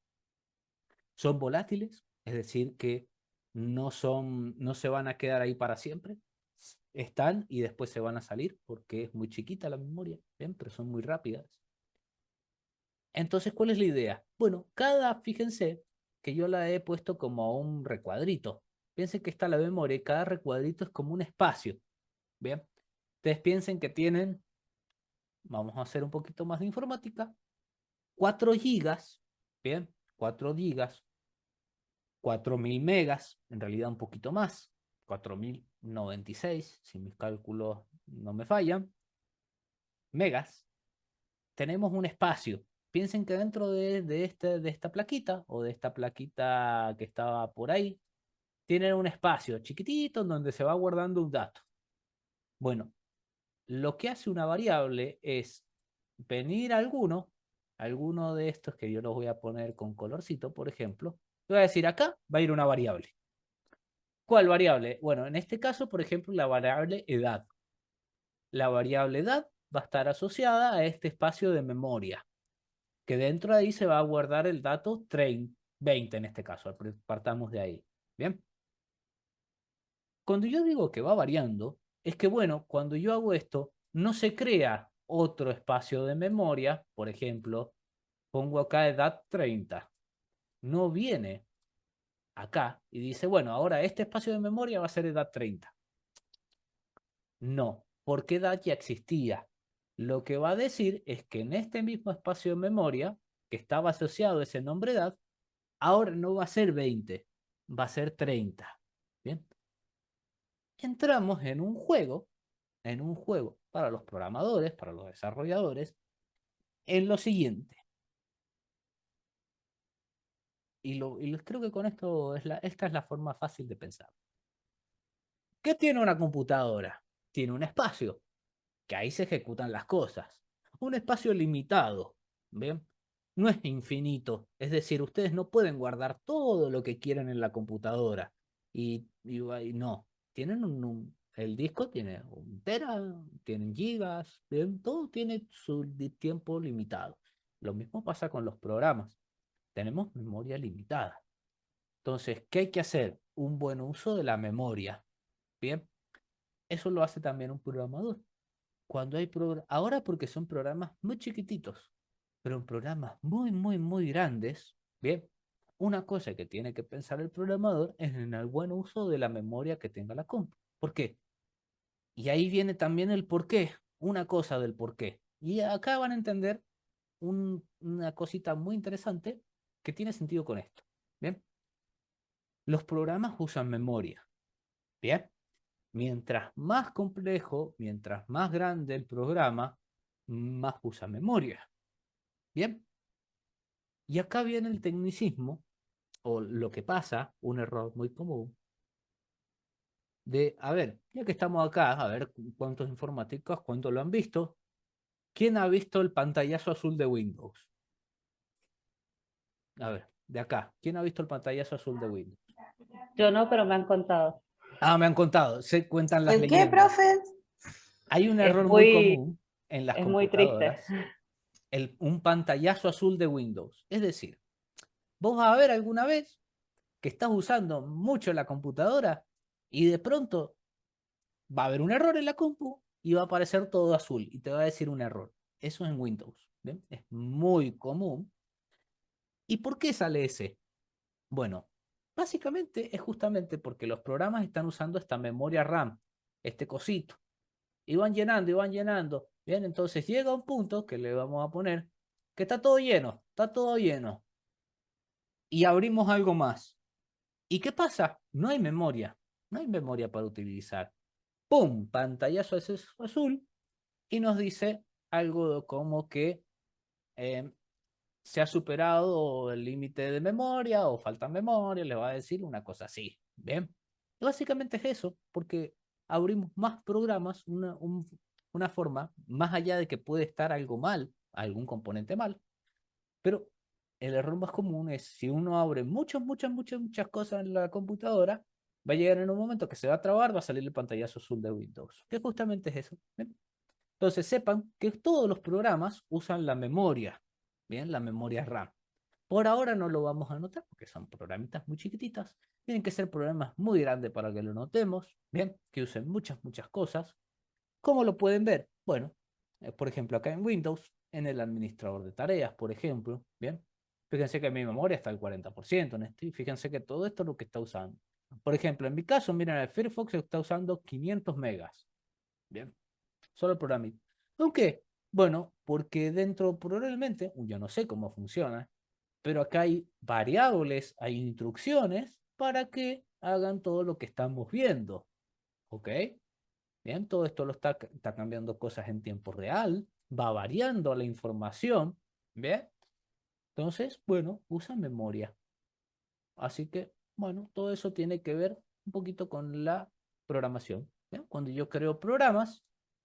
Son volátiles, es decir, que no se van a quedar ahí para siempre. Están y después se van a salir porque es muy chiquita la memoria, ¿bien? Pero son muy rápidas. Entonces, ¿cuál es la idea? Bueno, fíjense que yo la he puesto como un recuadrito. Piensen que está la memoria y cada recuadrito es como un espacio. Bien, ustedes piensen que tienen, vamos a hacer un poquito más de informática, 4 gigas, bien, 4 gigas, 4000 megas, en realidad un poquito más, 4096, si mis cálculos no me fallan, megas. Tenemos un espacio. Piensen que dentro de esta plaquita o de esta plaquita que estaba por ahí, tienen un espacio chiquitito en donde se va guardando un dato. Bueno, lo que hace una variable es venir a alguno de estos que yo los voy a poner con colorcito, por ejemplo, le voy a decir acá va a ir una variable. ¿Cuál variable? Bueno, en este caso, por ejemplo, la variable edad. La variable edad va a estar asociada a este espacio de memoria, que dentro de ahí se va a guardar el dato 20 en este caso, partamos de ahí. Bien. Cuando yo digo que va variando, es que bueno, cuando yo hago esto, no se crea otro espacio de memoria, por ejemplo, pongo acá edad 30, no viene acá y dice, bueno, ahora este espacio de memoria va a ser edad 30. No, porque edad ya existía. Lo que va a decir es que en este mismo espacio de memoria, que estaba asociado a ese nombre edad, ahora no va a ser 20, va a ser 30. Bien. Entramos en un juego para los programadores, para los desarrolladores, en lo siguiente. Creo que con esto esta es la forma fácil de pensar. ¿Qué tiene una computadora? Tiene un espacio, que ahí se ejecutan las cosas. Un espacio limitado, ¿bien? No es infinito, es decir, ustedes no pueden guardar todo lo que quieran en la computadora. Y no, tienen el disco tiene 1 tera, tienen gigas, ¿bien? Todo tiene su tiempo limitado. Lo mismo pasa con los programas. Tenemos memoria limitada. Entonces, ¿qué hay que hacer? Un buen uso de la memoria. Bien, eso lo hace también un programador. Cuando hay ahora porque son programas muy chiquititos, pero en programas muy, muy, muy grandes, bien, una cosa que tiene que pensar el programador es en el buen uso de la memoria que tenga la compu. ¿Por qué? Y ahí viene también el por qué, una cosa del por qué. Y acá van a entender una cosita muy interesante que tiene sentido con esto. Bien, los programas usan memoria. Bien, mientras más complejo, mientras más grande el programa, más usa memoria. Bien, y acá viene el tecnicismo, o lo que pasa, un error muy común, de, a ver, ya que estamos acá, a ver cuántos informáticos, cuántos lo han visto. ¿Quién ha visto el pantallazo azul de Windows? A ver, de acá, ¿quién ha visto el pantallazo azul de Windows? Yo no, pero me han contado. Ah, me han contado, se cuentan las ¿El qué, leyendas. profe? Hay un Es error muy muy, común en las es muy triste. computadoras, un pantallazo azul de Windows. Es decir, vos vas a ver alguna vez que estás usando mucho la computadora y de pronto va a haber un error en la compu y va a aparecer todo azul y te va a decir un error. Eso es en Windows. ¿Bien? Es muy común. ¿Y por qué sale ese? Bueno, básicamente es justamente porque los programas están usando esta memoria RAM, este cosito, y van llenando y van llenando. Bien, entonces llega un punto que le vamos a poner que está todo lleno, y abrimos algo más. ¿Y qué pasa? No hay memoria. No hay memoria para utilizar. ¡Pum! Pantallazo azul y nos dice algo como que se ha superado el límite de memoria o falta memoria, le va a decir una cosa así. Bien. Y básicamente es eso, porque abrimos más programas, una forma, más allá de que puede estar algo mal, algún componente mal, pero el error más común es si uno abre muchas cosas en la computadora, va a llegar en un momento que se va a trabar, va a salir el pantallazo azul de Windows, que justamente es eso. ¿Bien? Entonces sepan que todos los programas usan la memoria, bien, la memoria RAM. Por ahora no lo vamos a notar porque son programitas muy chiquititas. Tienen que ser programas muy grandes para que lo notemos, bien, que usen muchas cosas. ¿Cómo lo pueden ver? Bueno, por ejemplo, acá en Windows, en el administrador de tareas, por ejemplo, bien. Fíjense que mi memoria está al 40% en este, y fíjense que todo esto es lo que está usando. Por ejemplo, en mi caso, miren, el Firefox está usando 500 megas, bien, solo el programita. ¿Por qué? Bueno, porque dentro probablemente, yo no sé cómo funciona, pero acá hay variables, hay instrucciones para que hagan todo lo que estamos viendo. ¿Ok? Bien, todo esto está cambiando cosas en tiempo real, va variando la información. ¿Bien? Entonces, bueno, usa memoria. Así que, bueno, todo eso tiene que ver un poquito con la programación. ¿Bien? Cuando yo creo programas,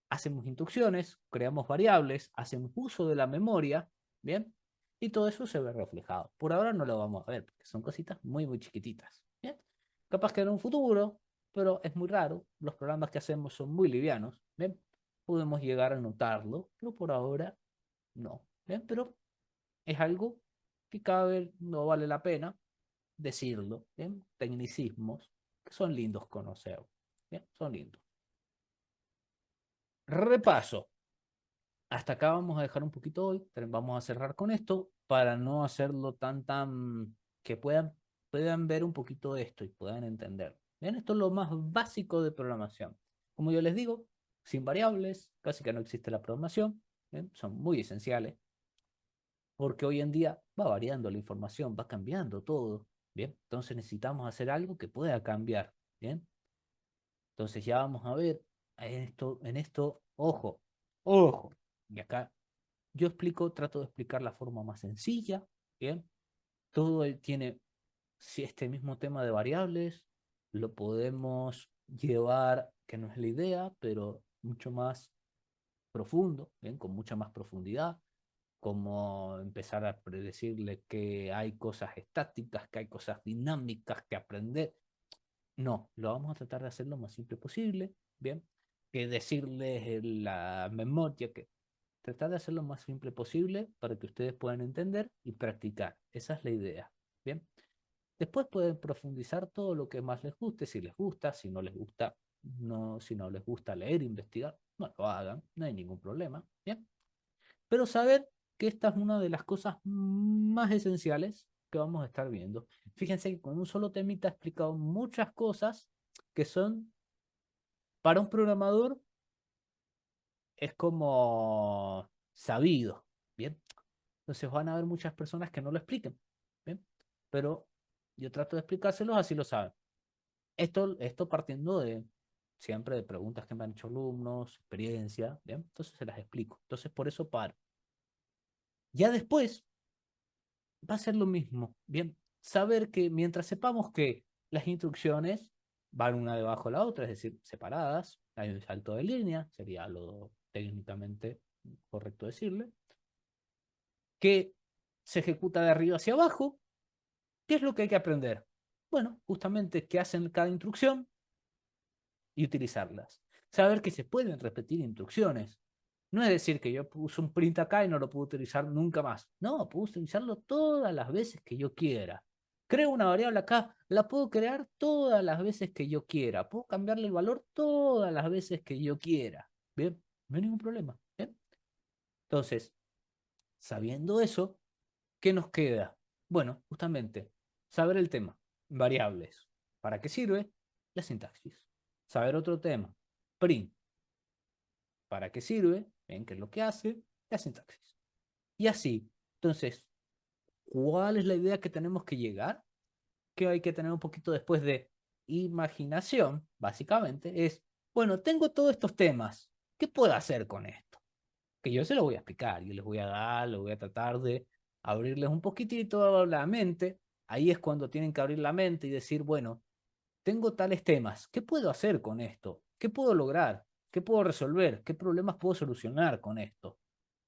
hacemos instrucciones, creamos variables, hacemos uso de la memoria. ¿Bien? Y todo eso se ve reflejado. Por ahora no lo vamos a ver, porque son cositas muy chiquititas. ¿Bien? Capaz que en un futuro, pero es muy raro. Los programas que hacemos son muy livianos. ¿Bien? Podemos llegar a notarlo, pero por ahora no. ¿Bien? Pero es algo que cada vez no vale la pena decirlo, ¿bien? Tecnicismos que son lindos conocer, ¿bien? Son lindos. Repaso. Hasta acá vamos a dejar un poquito hoy, pero vamos a cerrar con esto para no hacerlo tan que puedan ver un poquito de esto y puedan entender. Bien, esto es lo más básico de programación. Como yo les digo, sin variables, casi que no existe la programación, ¿bien? Son muy esenciales, porque hoy en día va variando la información, va cambiando todo, ¿bien? Entonces necesitamos hacer algo que pueda cambiar, ¿bien? Entonces ya vamos a ver en esto, ojo, y acá yo trato de explicar la forma más sencilla, ¿bien? Todo tiene, si este mismo tema de variables, lo podemos llevar, que no es la idea, pero mucho más profundo, ¿bien? Con mucha más profundidad, como empezar a predecirle que hay cosas estáticas, que hay cosas dinámicas que aprender. No, lo vamos a tratar de hacer lo más simple posible, ¿bien? Que decirles la memoria, que tratar de hacerlo lo más simple posible para que ustedes puedan entender y practicar. Esa es la idea, ¿bien? Después pueden profundizar todo lo que más les guste, si les gusta, si no les gusta, no, si no les gusta leer, investigar, no lo hagan, no hay ningún problema, ¿bien? Pero saber que esta es una de las cosas más esenciales que vamos a estar viendo. Fíjense que con un solo temita he explicado muchas cosas que son, para un programador, es como sabido, ¿bien? Entonces van a haber muchas personas que no lo expliquen, ¿bien? Pero yo trato de explicárselos así lo saben. Esto partiendo de siempre de preguntas que me han hecho alumnos, experiencia, ¿bien? Entonces se las explico. Entonces por eso paro. Ya después va a ser lo mismo, ¿bien? Saber que mientras sepamos que las instrucciones van una debajo de la otra, es decir, separadas, hay un salto de línea, sería lo técnicamente correcto decirle, que se ejecuta de arriba hacia abajo. ¿Qué es lo que hay que aprender? Bueno, justamente qué hacen cada instrucción y utilizarlas. Saber que se pueden repetir instrucciones. No es decir que yo puse un print acá y no lo puedo utilizar nunca más. No, puedo utilizarlo todas las veces que yo quiera. Creo una variable acá, la puedo crear todas las veces que yo quiera. Puedo cambiarle el valor todas las veces que yo quiera. Bien, no hay ningún problema. Bien. Entonces, sabiendo eso, ¿qué nos queda? Bueno, justamente, saber el tema, variables. ¿Para qué sirve? La sintaxis. Saber otro tema, print. ¿Para qué sirve? ¿Ven qué es lo que hace? La sintaxis. Y así. Entonces, ¿cuál es la idea que tenemos que llegar? que hay que tener un poquito después de imaginación, básicamente, es, bueno, tengo todos estos temas, ¿qué puedo hacer con esto? Que yo se lo voy a explicar, yo les voy a dar, les voy a tratar de abrirles un poquitito la mente. Ahí es cuando tienen que abrir la mente y decir, bueno, tengo tales temas, ¿qué puedo hacer con esto? ¿Qué puedo lograr? ¿Qué puedo resolver? ¿Qué problemas puedo solucionar con esto?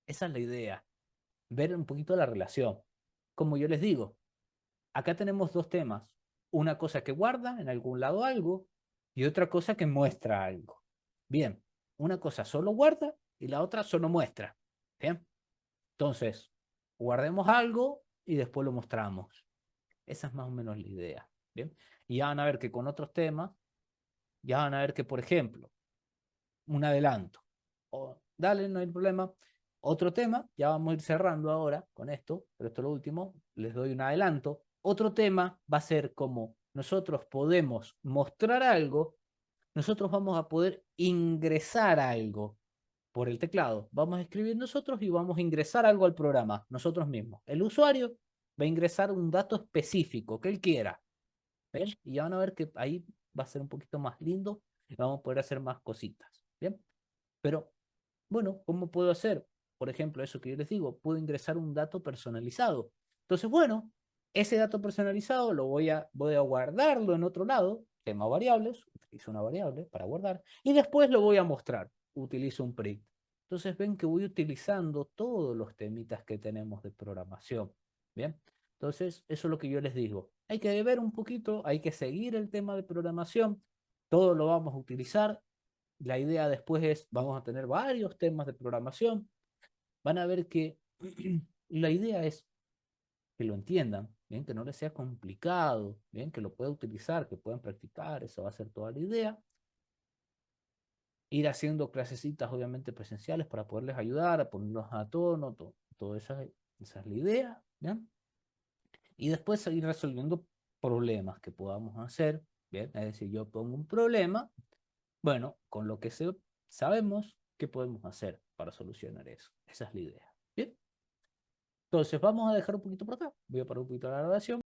Esa es la idea, ver un poquito la relación. Como yo les digo, acá tenemos dos temas, una cosa que guarda en algún lado algo y otra cosa que muestra algo. Bien, una cosa solo guarda y la otra solo muestra. Bien, entonces, guardemos algo y después lo mostramos. Esa es más o menos la idea. Bien, y ya van a ver que con otros temas, ya van a ver que, por ejemplo, un adelanto. Dale, no hay problema. Otro tema, ya vamos a ir cerrando ahora con esto, pero esto es lo último, les doy un adelanto. Otro tema va a ser cómo nosotros podemos mostrar algo, nosotros vamos a poder ingresar algo por el teclado. Vamos a escribir nosotros y vamos a ingresar algo al programa, nosotros mismos. El usuario va a ingresar un dato específico que él quiera. ¿Ven? Y ya van a ver que ahí va a ser un poquito más lindo y vamos a poder hacer más cositas. ¿Bien? Pero, bueno, ¿cómo puedo hacer? Por ejemplo, eso que yo les digo, puedo ingresar un dato personalizado. Entonces, bueno, ese dato personalizado voy a guardarlo en otro lado, tema variables, utilizo una variable para guardar, y después lo voy a mostrar, utilizo un print. Entonces ven que voy utilizando todos los temitas que tenemos de programación. ¿Bien? Entonces, eso es lo que yo les digo. Hay que ver un poquito, hay que seguir el tema de programación, todo lo vamos a utilizar. La idea después es, vamos a tener varios temas de programación. Van a ver que la idea es que lo entiendan, bien, que no les sea complicado, bien, que lo puedan utilizar, que puedan practicar, eso va a ser toda la idea. Ir haciendo clasecitas, obviamente, presenciales para poderles ayudar, a ponerlos a tono, todo esa es la idea, ¿bien? Y después seguir resolviendo problemas que podamos hacer, bien, es decir, yo pongo un problema. Bueno, con lo que sabemos, ¿qué podemos hacer para solucionar eso? Esa es la idea. Bien. Entonces, vamos a dejar un poquito por acá. Voy a parar un poquito la grabación.